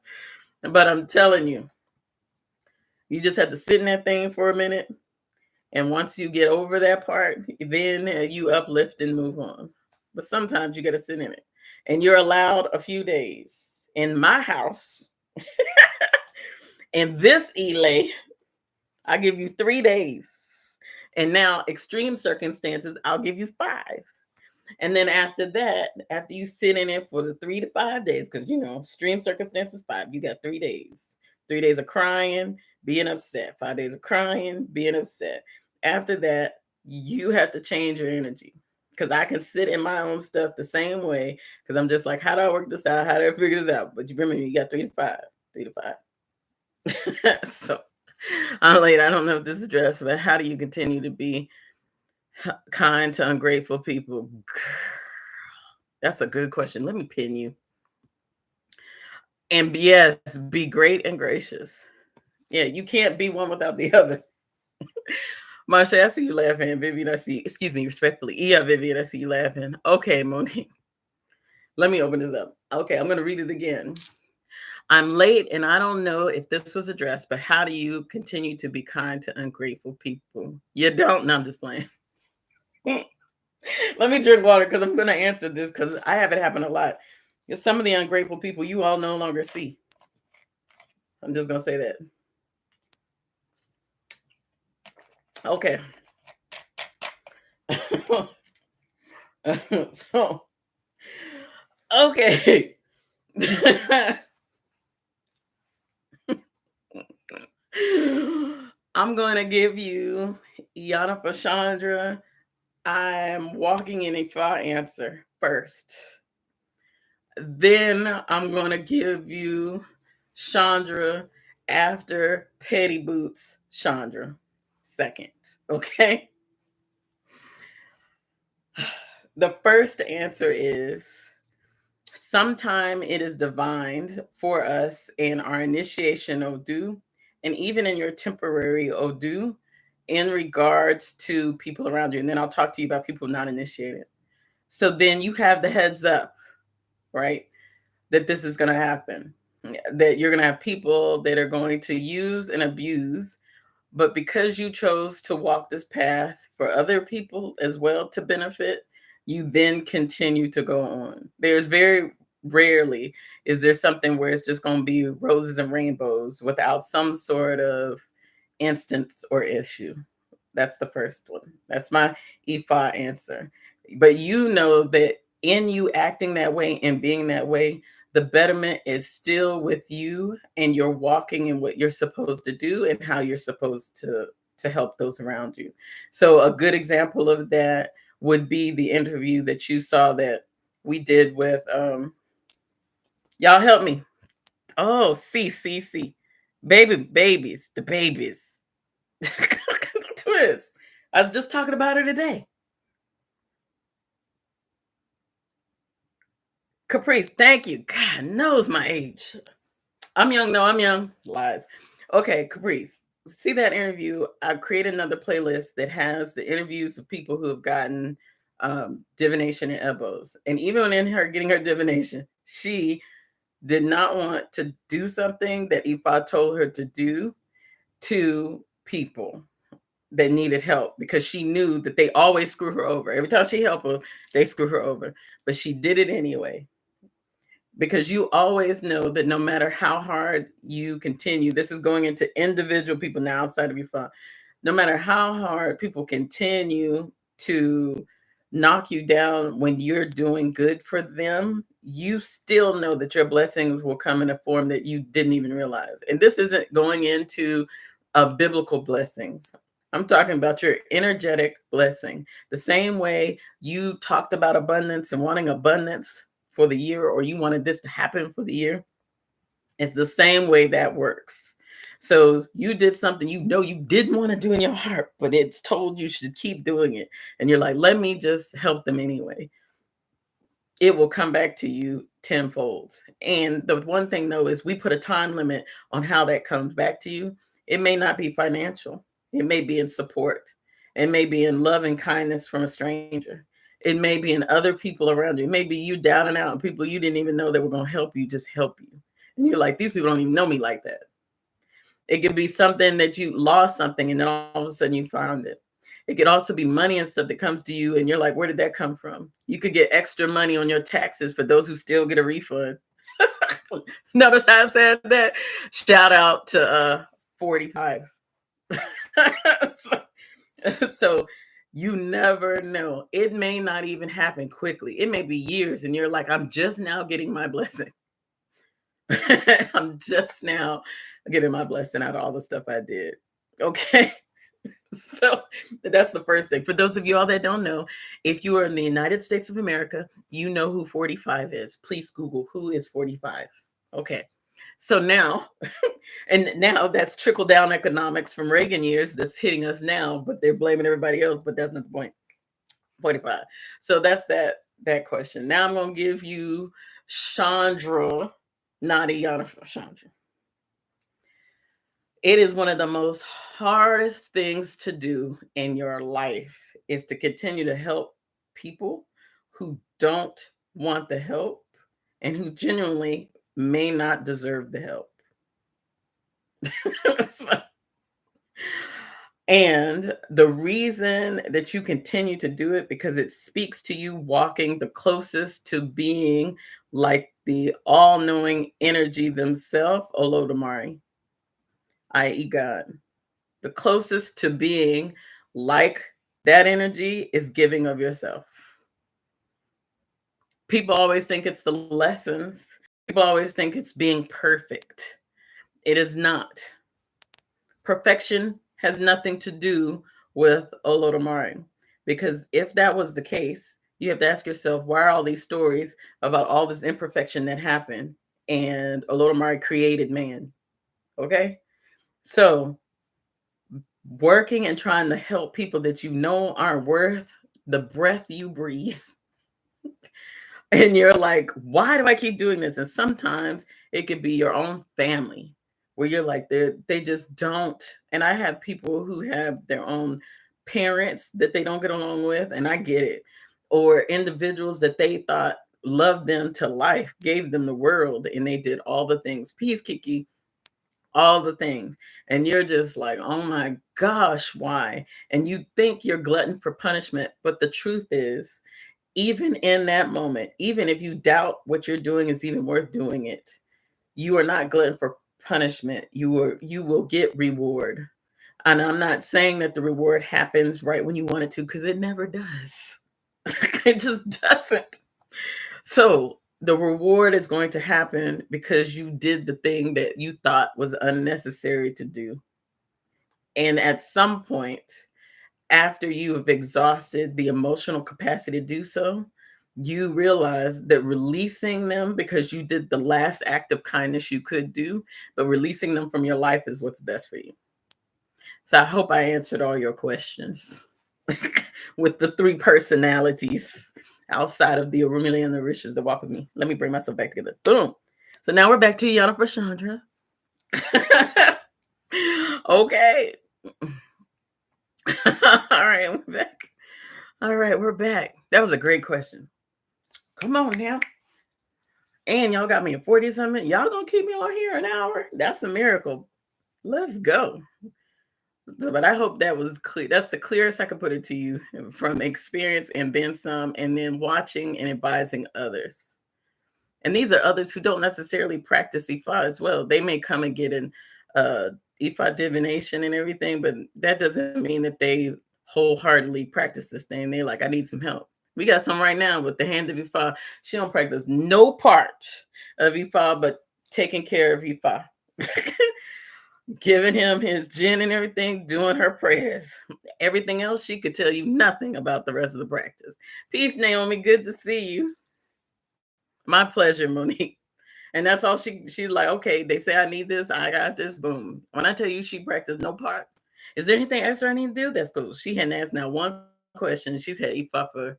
But I'm telling you, you just have to sit in that thing for a minute. And once you get over that part, then you uplift and move on. But sometimes you got to sit in it. And you're allowed a few days. In my house, in this Elay, I give you 3 days. And now, extreme circumstances, I'll give you 5. And then after that, after you sit in it for the 3 to 5 days, because extreme circumstances, 5, you got 3 days. 3 days of crying, being upset. 5 days of crying, being upset. After that, you have to change your energy. because I can sit in my own stuff the same way. Because I'm just like, how do I work this out? How do I figure this out? But you remember, you got 3 to 5, 3 to 5. So I'm late. I don't know if this is dress, but how do you continue to be kind to ungrateful people? That's a good question. Let me pin you. And yes, be great and gracious. Yeah, you can't be one without the other. Marsha, I see you laughing. Vivian, I see, excuse me, respectfully. Yeah, Vivian, I see you laughing. Okay, Monique, let me open this up. Okay, I'm going to read it again. I'm late and I don't know if this was addressed, but how do you continue to be kind to ungrateful people? You don't? No, I'm just playing. Let me drink water because I'm going to answer this because I have it happen a lot. Some of the ungrateful people you all no longer see. I'm just going to say that. Okay. So, okay. I'm going to give you Yana Chandra. I'm walking in a fire answer first. Then I'm going to give you Chandra after Petty Boots Chandra second. Okay. The first answer is sometime it is divined for us in our initiation Odu, and even in your temporary Odu in regards to people around you. And then I'll talk to you about people not initiated. So then you have the heads up, right? That this is going to happen, that you're going to have people that are going to use and abuse. But because you chose to walk this path for other people as well to benefit, you then continue to go on. There's very rarely is there something where it's just going to be roses and rainbows without some sort of instance or issue. That's the first one. That's my Ifa answer. But you know that in you acting that way and being that way, the betterment is still with you and you're walking in what you're supposed to do and how you're supposed to help those around you. So a good example of that would be the interview that you saw that we did with y'all help me. Oh, see. Babies, the babies. The twins. I was just talking about her today. Caprice, thank you. God knows my age. I'm young. No, I'm young. Lies. Okay, Caprice. See that interview? I created another playlist that has the interviews of people who have gotten divination and elbows. And even in her getting her divination, she did not want to do something that Ifa told her to do to people that needed help because she knew that they always screw her over. Every time she helped her, they screw her over. But she did it anyway because you always know that no matter how hard you continue, this is going into individual people now outside of your phone. No matter how hard people continue to knock you down when you're doing good for them, you still know that your blessings will come in a form that you didn't even realize. And this isn't going into biblical blessings. I'm talking about your energetic blessing. The same way you talked about abundance and wanting abundance for the year, or you wanted this to happen for the year, it's the same way that works. So you did something you know you didn't want to do in your heart, but it's told you should keep doing it. And you're like, let me just help them anyway. It will come back to you tenfold. And the one thing though is we put a time limit on how that comes back to you. It may not be financial. It may be in support. It may be in love and kindness from a stranger. It may be in other people around you. It may be you down and out and people you didn't even know that were going to help you just help you. And you're like, these people don't even know me like that. It could be something that you lost something and then all of a sudden you found it. It could also be money and stuff that comes to you and you're like, where did that come from? You could get extra money on your taxes for those who still get a refund. Notice how I said that? Shout out to 45. So you never know. It may not even happen quickly. It may be years and you're like, I'm just now getting my blessing. I'm just now getting my blessing out of all the stuff I did. Okay. So that's the first thing. For those of you all that don't know, if you are in the United States of America, you know who 45 is. Please Google who is 45. Okay. So now, and now that's trickle down economics from Reagan years that's hitting us now, but they're blaming everybody else, but that's not the point. 45. So that's that question. Now I'm going to give you Chandra Nadiana Chandra. It is one of the most hardest things to do in your life is to continue to help people who don't want the help and who genuinely may not deserve the help. So, and the reason that you continue to do it because it speaks to you walking the closest to being like the all-knowing energy themselves, Olodumare, i.e. God. The closest to being like that energy is giving of yourself. People always think it's the lessons. People always think it's being perfect. It is not. Perfection has nothing to do with Olodumare. Because if that was the case, you have to ask yourself, why are all these stories about all this imperfection that happened and Olodumare created man? Okay? So working and trying to help people that you know aren't worth the breath you breathe. And you're like, why do I keep doing this? And sometimes it could be your own family where you're like, they just don't. And I have people who have their own parents that they don't get along with, and I get it. Or individuals that they thought loved them to life, gave them the world, and they did all the things. Peace, Kiki, all the things. And you're just like, oh my gosh, why? And you think you're glutton for punishment. But the truth is, even in that moment, even if you doubt what you're doing is even worth doing it, you are not glutton for punishment. You will get reward. And I'm not saying that the reward happens right when you want it to, because it never does. It just doesn't. So the reward is going to happen because you did the thing that you thought was unnecessary to do. And at some point, after you have exhausted the emotional capacity to do so, you realize that releasing them because you did the last act of kindness you could do, but releasing them from your life is what's best for you. So I hope I answered all your questions with the three personalities outside of the Arumili and the Rishas that walk with me. Let me bring myself back together. Boom. So now we're back to Yana for Chandra. Okay. All right, we're back. All right, we're back. That was a great question. Come on now. And y'all got me at 40 something. Y'all gonna keep me on here an hour? That's a miracle. Let's go. So, but I hope that was clear. That's the clearest I could put it to you from experience and then some, and then watching and advising others. And these are others who don't necessarily practice Ifa as well. They may come and get in Ifa divination and everything, but that doesn't mean that they wholeheartedly practice this thing. They're like, I need some help. We got some right now with the hand of Ifa. She don't practice no part of Ifa, but taking care of Ifa. Giving him his gin and everything, doing her prayers. Everything else, she could tell you nothing about the rest of the practice. Peace, Naomi. Good to see you. My pleasure, Monique. And that's all she's like, okay, they say I need this, I got this, boom. When I tell you she practiced no part, is there anything extra I need to do? That's cool. She hadn't asked now one question. She's had Ifa for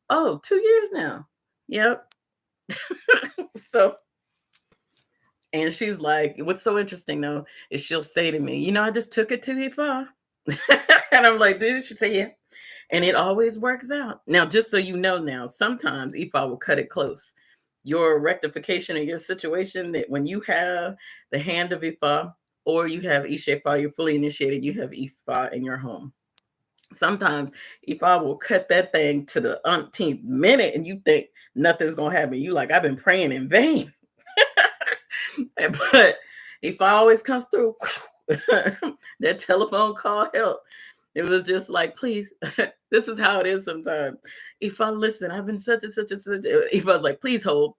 2 years now. Yep. So, and she's like, what's so interesting though, is she'll say to me, I just took it to Ifa. And I'm like, did she say yeah? And it always works out. Now, just so you know now, sometimes Ifa will cut it close. Your rectification of your situation, that when you have the hand of Ifa or you have Ishefa, you're fully initiated, you have Ifa in your home. Sometimes Ifa will cut that thing to the umpteenth minute and you think nothing's going to happen. You like, I've been praying in vain. But Ifa always comes through. That telephone call help. It was just like, please, this is how it is sometimes. Ifa, listen, I've been such and such and such. Ifa's like, please hold.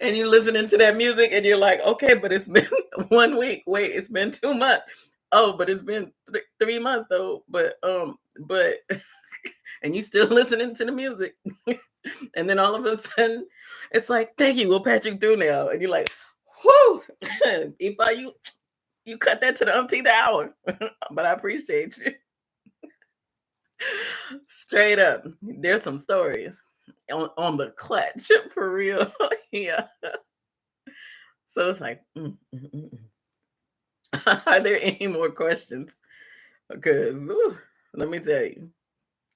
And you listening to that music and you're like, okay, but it's been 1 week. Wait, it's been 2 months. Oh, but it's been 3 months though. But and you still listening to the music. And then all of a sudden, it's like, thank you, we'll patch you through now. And you're like, whoo, if I you cut that to the umpteenth hour. But I appreciate you. Straight up. There's some stories on the clutch for real. Yeah. So it's like, are there any more questions? Because let me tell you,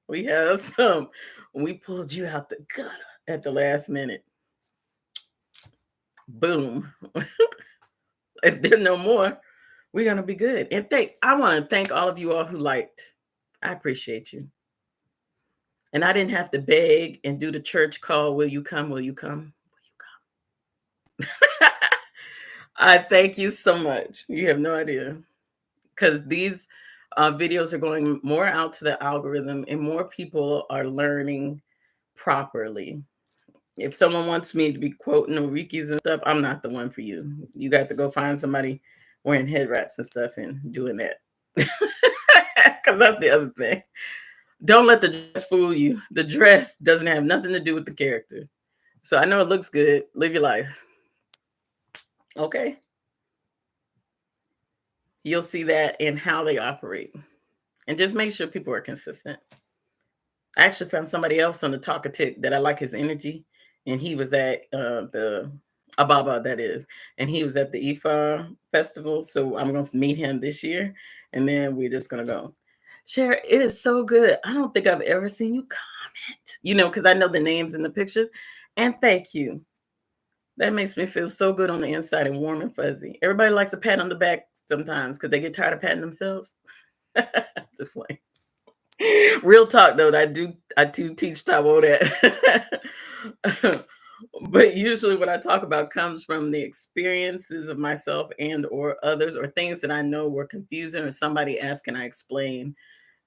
we have some. We pulled you out the gutter at the last minute. Boom. If there's no more, we're gonna be good. And I want to thank all of you all who liked. I appreciate you. And I didn't have to beg and do the church call. Will you come? Will you come? Will you come? I thank you so much. You have no idea. Because these videos are going more out to the algorithm and more people are learning properly. If someone wants me to be quoting Orikis and stuff, I'm not the one for you. You got to go find somebody wearing head wraps and stuff and doing that. Because that's the other thing. Don't let the dress fool you. The dress doesn't have nothing to do with the character. So I know it looks good. Live your life. Okay. You'll see that in how they operate. And just make sure people are consistent. I actually found somebody else on the Tok of Tik that I like his energy. And he was at the Ababa, that is. And he was at the Ifa festival. So I'm going to meet him this year. And then we're just going to go. Cher, it is so good. I don't think I've ever seen you comment, because I know the names and the pictures. And thank you. That makes me feel so good on the inside and warm and fuzzy. Everybody likes a pat on the back sometimes because they get tired of patting themselves. Just like real talk though, I do teach Tabo that. But usually what I talk about comes from the experiences of myself and or others, or things that I know were confusing or somebody asked and I explain.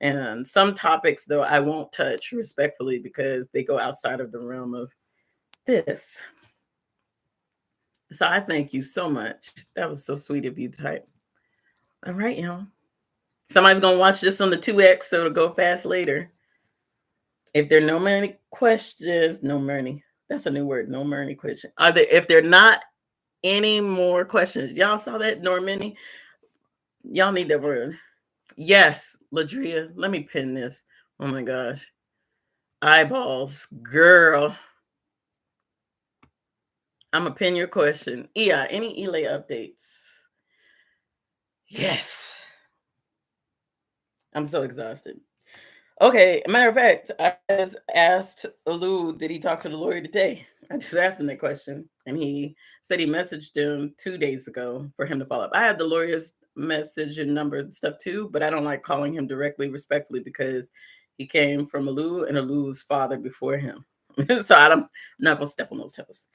And some topics though I won't touch respectfully because they go outside of the realm of this. So I thank you so much. That was so sweet of you to type. All right, y'all. Somebody's gonna watch this on the 2X, so it'll go fast later. If there are no many questions, no many. That's a new word, no many question. If there are not any more questions, y'all saw that, nor many? Y'all need that word. Yes, Ladria. Let me pin this. Oh my gosh. Eyeballs, girl. I'm gonna pin your question. Yeah, any Elay updates? Yes. I'm so exhausted. Okay, matter of fact, I just asked Olu, did he talk to the lawyer today? I just asked him that question, and he said he messaged him 2 days ago for him to follow up. I have the lawyer's message and number and stuff too, but I don't like calling him directly, respectfully, because he came from Olu and Olu's father before him. So I'm not gonna step on those toes.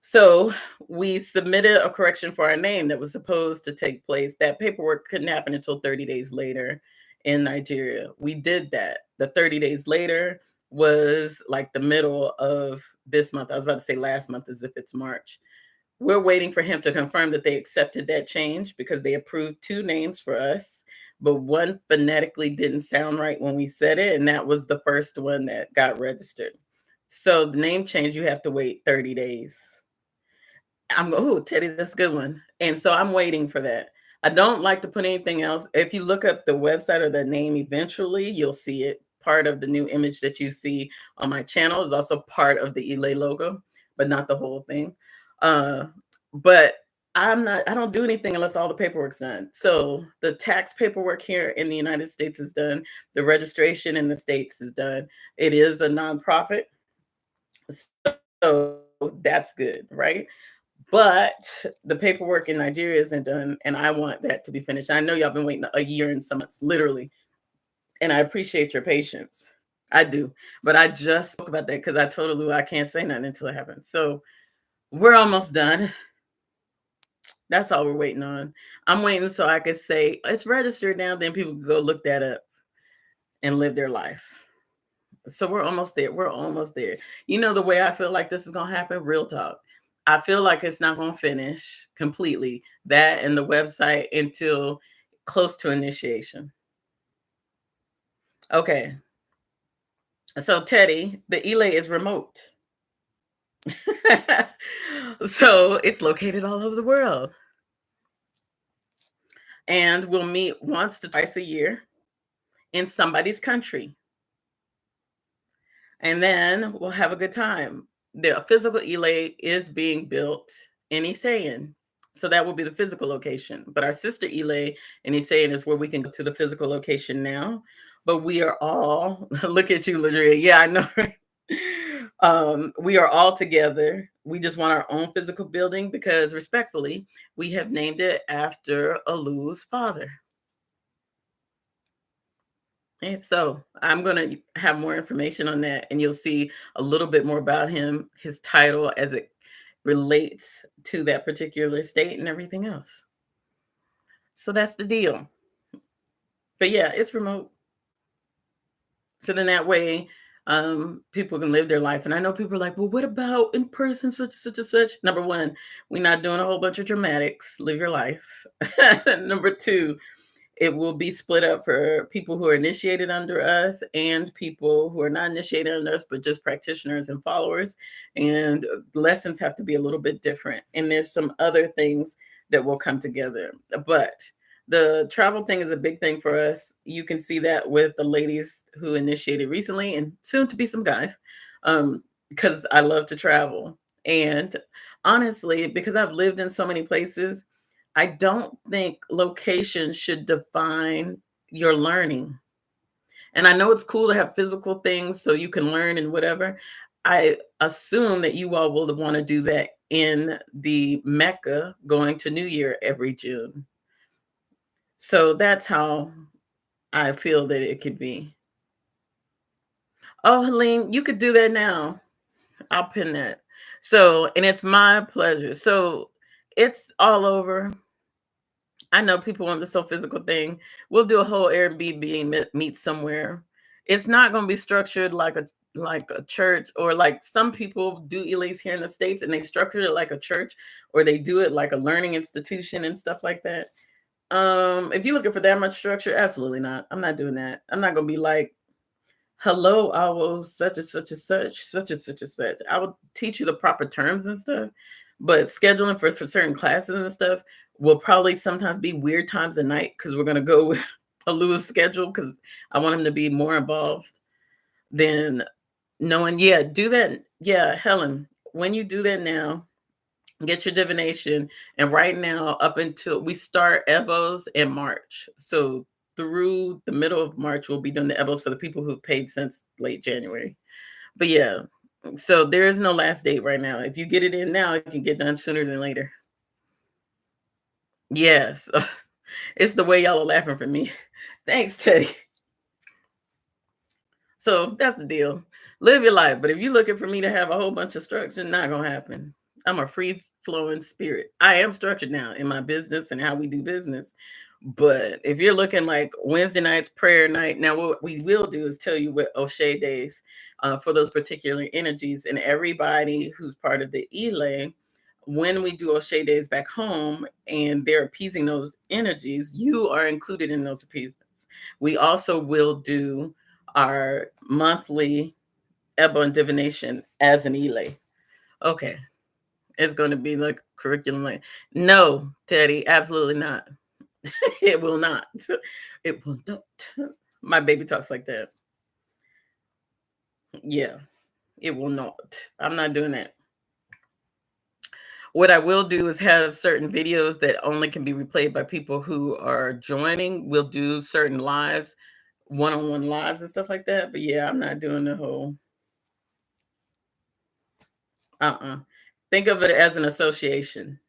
So we submitted a correction for our name that was supposed to take place. That paperwork couldn't happen until 30 days later in Nigeria. We did that. The 30 days later was like the middle of this month. I was about to say last month as if it's March. We're waiting for him to confirm that they accepted that change because they approved 2 names for us, but one phonetically didn't sound right when we said it, and that was the first one that got registered. So the name change, you have to wait 30 days. Teddy, that's a good one. And so I'm waiting for that. I don't like to put anything else. If you look up the website or the name eventually, you'll see it. Part of the new image that you see on my channel is also part of the Elay logo, but not the whole thing. But I don't do anything unless all the paperwork's done. So the tax paperwork here in the United States is done. The registration in the States is done. It is a nonprofit. So that's good, right? But the paperwork in Nigeria isn't done, and I want that to be finished. I know y'all been waiting a year and some months, literally, and I appreciate your patience. I do, but I just spoke about that because I told Lou I can't say nothing until it happens. So we're almost done. That's all we're waiting on. I'm waiting so I could say it's registered now. Then people can go look that up and live their life. So we're almost there. We're almost there. You know the way I feel like this is gonna happen. Real talk. I feel like it's not going to finish completely, that and the website, until close to initiation. Okay. So Teddy, the Elay is remote. So it's located all over the world. And we'll meet once to twice a year in somebody's country. And then we'll have a good time. The physical Elay is being built in Isayan. So that will be the physical location. But our sister Elay in Isayan is where we can go to the physical location now. But we are all, look at you, Ladria. Yeah, I know. Right? We are all together. We just want our own physical building because, respectfully, we have named it after Alu's father. And so I'm going to have more information on that, and you'll see a little bit more about him, his title as it relates to that particular state and everything else. So that's the deal. But yeah, it's remote. So then that way, people can live their life. And I know people are like, well, what about in person, such and such? Number one, we're not doing a whole bunch of dramatics. Live your life. Number two, it will be split up for people who are initiated under us and people who are not initiated under us, but just practitioners and followers. And lessons have to be a little bit different. And there's some other things that will come together. But the travel thing is a big thing for us. You can see that with the ladies who initiated recently and soon to be some guys, because I love to travel. And honestly, because I've lived in so many places, I don't think location should define your learning. And I know it's cool to have physical things so you can learn and whatever. I assume that you all will want to do that in the Mecca going to New Year every June. So that's how I feel that it could be. Oh, Helene, you could do that now. I'll pin that. So, and it's my pleasure. So it's all over. I know people want the so physical thing. We'll do a whole Airbnb meet somewhere. It's not going to be structured like a church, or like some people do Elays here in the States and they structure it like a church, or they do it like a learning institution and stuff like that. If you're looking for that much structure, absolutely not. I'm not doing that. I'm not going to be like, hello, I will such and such and such, such and such and such. I will teach you the proper terms and stuff, but scheduling for certain classes and stuff will probably sometimes be weird times of night because we're gonna go with a Lewis schedule because I want him to be more involved than knowing. Yeah, do that. Yeah, Helen, when you do that now, get your divination. And right now, up until we start Evos in March. So through the middle of March, we'll be doing the Evos for the people who paid since late January. But yeah, so there is no last date right now. If you get it in now, it can get done sooner than later. Yes. It's the way y'all are laughing for me. Thanks, Teddy. So that's the deal. Live your life. But if you're looking for me to have a whole bunch of structure, not gonna happen. I'm a free flowing spirit. I am structured now in my business and how we do business. But if you're looking like Wednesday nights, prayer night, now what we will do is tell you what O'Shea days for those particular energies, and everybody who's part of the Elay, when we do O'Shea days back home and they're appeasing those energies, you are included in those appeasements. We also will do our monthly Ebo and divination as an Elay. Okay. It's going to be like curriculum. Like, no, Teddy, absolutely not. It will not. It will not. My baby talks like that. Yeah, it will not. I'm not doing that. What I will do is have certain videos that only can be replayed by people who are joining. We'll do certain lives, one-on-one lives and stuff like that. But yeah, I'm not doing the whole Think of it as an association.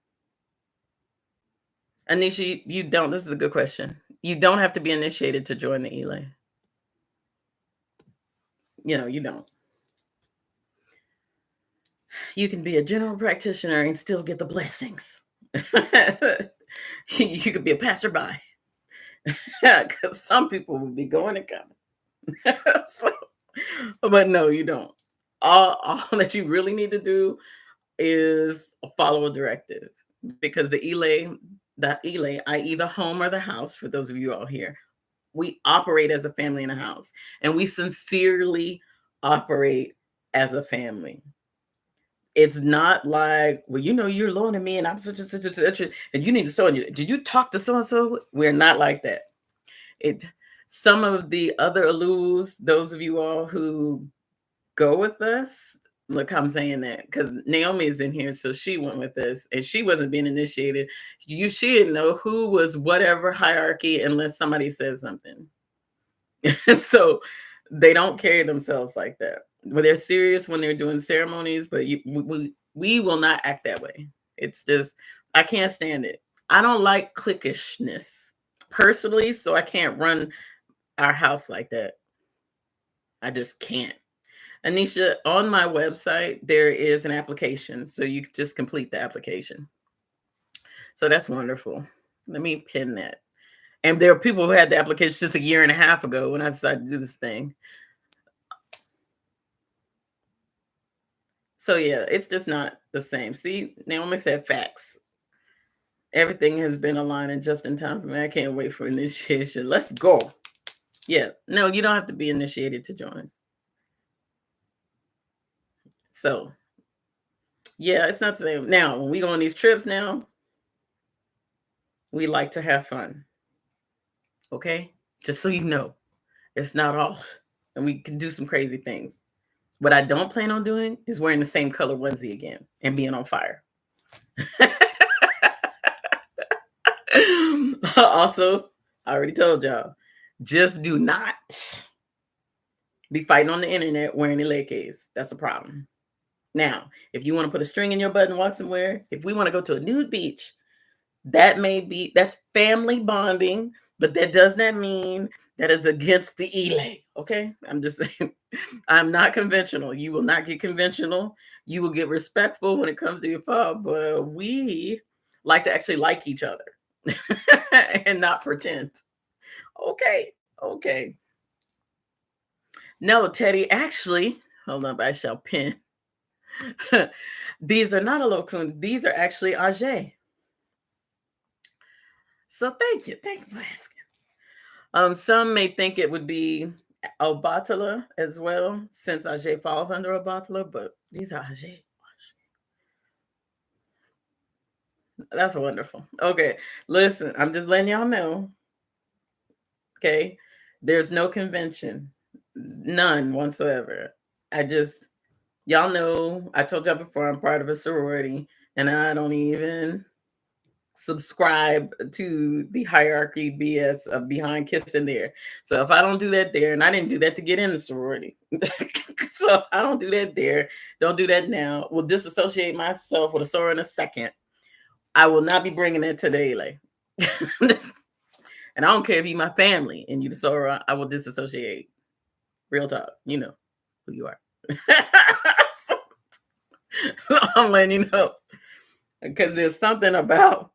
Anisha, you don't. This is a good question. You don't have to be initiated to join the Elay. You don't. You can be a general practitioner and still get the blessings. You could be a passerby. Because some people will be going and coming. So, but no, you don't. All that you really need to do is follow a directive, because the Elay, the Ile, i.e., the home or the house, for those of you all here, we operate as a family in a house, and we sincerely operate as a family. It's not like, well, you're loaning me, and I'm such and such and such, and you need to so and you. Did you talk to so and so? We're not like that. It. Some of the other alus, those of you all who go with us. Look, I'm saying that because Naomi is in here, so she went with us, and she wasn't being initiated. She didn't know who was whatever hierarchy unless somebody said something. So they don't carry themselves like that. Well, they're serious when they're doing ceremonies, but we will not act that way. It's just, I can't stand it. I don't like cliquishness personally, so I can't run our house like that. I just can't. Anisha, on my website, there is an application. So you can just complete the application. So that's wonderful. Let me pin that. And there are people who had the application just a year and a half ago when I decided to do this thing. So yeah, it's just not the same. See, Naomi said facts. Everything has been aligned and just in time for me. I can't wait for initiation. Let's go. Yeah, no, you don't have to be initiated to join. So yeah, it's not the same. Now, when we go on these trips now, we like to have fun. Okay? Just so you know, it's not all, and we can do some crazy things. What I don't plan on doing is wearing the same color onesie again and being on fire. Also, I already told y'all, just do not be fighting on the internet wearing leggings. That's a problem. Now, if you want to put a string in your butt and walk somewhere, if we want to go to a nude beach, that's family bonding, but that does not mean that is against the Ile. Okay, I'm just saying, I'm not conventional. You will not get conventional. You will get respectful when it comes to your father, but we like to actually like each other and not pretend. Okay, okay. No, Teddy, actually, hold up, I shall pin. These are not a Olokun. These are actually Age. So thank you. Thank you for asking. Some may think it would be Obatala as well, since Age falls under Obatala, but these are Age. That's wonderful. Okay, listen, I'm just letting y'all know. Okay, there's no convention, none whatsoever. I just, y'all know, I told y'all before, I'm part of a sorority, and I don't even subscribe to the hierarchy BS of behind kissing there. So if I don't do that there, and I didn't do that to get in the sorority, so if I don't do that there, don't do that now. Will disassociate myself with a soror in a second. I will not be bringing that to the LA. And I don't care if you my family and you the soror, I will disassociate. Real talk, you know who you are. So I'm letting you know because there's something about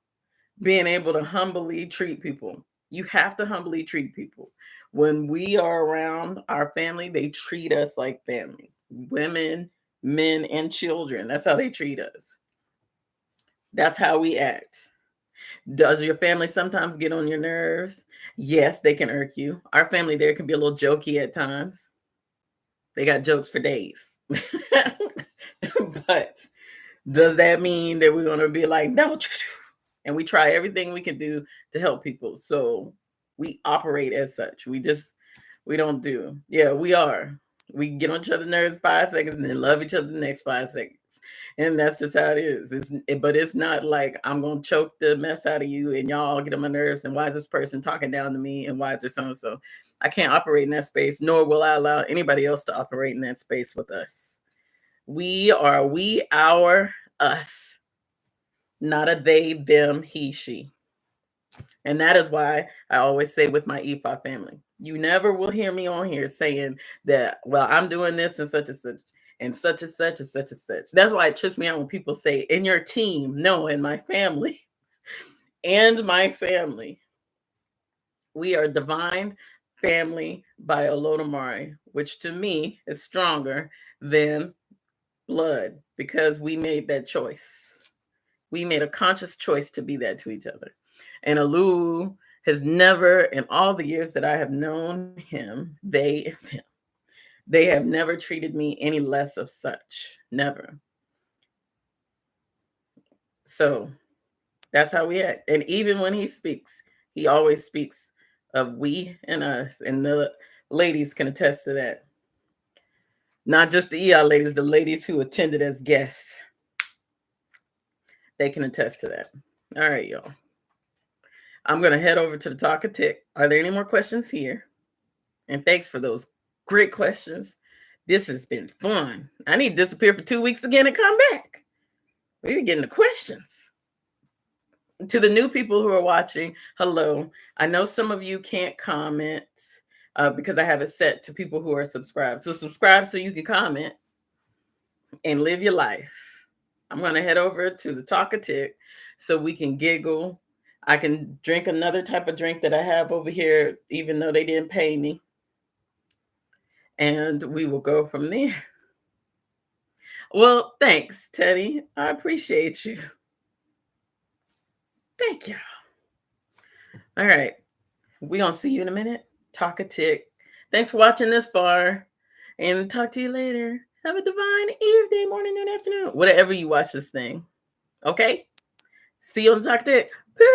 being able to humbly treat people. You have to humbly treat people. When we are around our family, they treat us like family. Women, men, and children. That's how they treat us. That's how we act. Does your family sometimes get on your nerves? Yes, they can irk you. Our family there can be a little jokey at times. They got jokes for days. But does that mean that we're going to be like, no, and we try everything we can do to help people? So we operate as such. We don't do. Yeah, we are. We get on each other's nerves 5 seconds and then love each other the next 5 seconds. And that's just how it is. But it's not like I'm going to choke the mess out of you and y'all get on my nerves. And why is this person talking down to me? And why is there so and so? I can't operate in that space, nor will I allow anybody else to operate in that space with us. We are we, our, us, not a they, them, he, she. And that is why I always say with my EFA family, you never will hear me on here saying that, well, I'm doing this and such and such and such and such and such and such. That's why it trips me out when people say in your team. No, in my family and my family. We are divine family by Olodumare, which to me is stronger than blood because we made that choice. We made a conscious choice to be that to each other. And Alu has never, in all the years that I have known him, they have never treated me any less of such. Never. So that's how we act. And even when he speaks, he always speaks of we and us. And the ladies can attest to that. Not just the EI ladies, the ladies who attended as guests. They can attest to that. All right, y'all. I'm going to head over to the Tok of Tik. Are there any more questions here? And thanks for those great questions. This has been fun. I need to disappear for 2 weeks again and come back. We're getting the questions. To the new people who are watching, hello. I know some of you can't comment because I have it set to people who are subscribed. So subscribe so you can comment and live your life. I'm going to head over to the Tok of Tik so we can giggle. I can drink another type of drink that I have over here, even though they didn't pay me. And we will go from there. Well, thanks, Teddy. I appreciate you. Thank you. All right. We're going to see you in a minute. Tok of Tik. Thanks for watching this far. And talk to you later. Have a divine evening, morning, noon, afternoon. Whatever you watch this thing. Okay? See you on the Tok of Tik. Peace.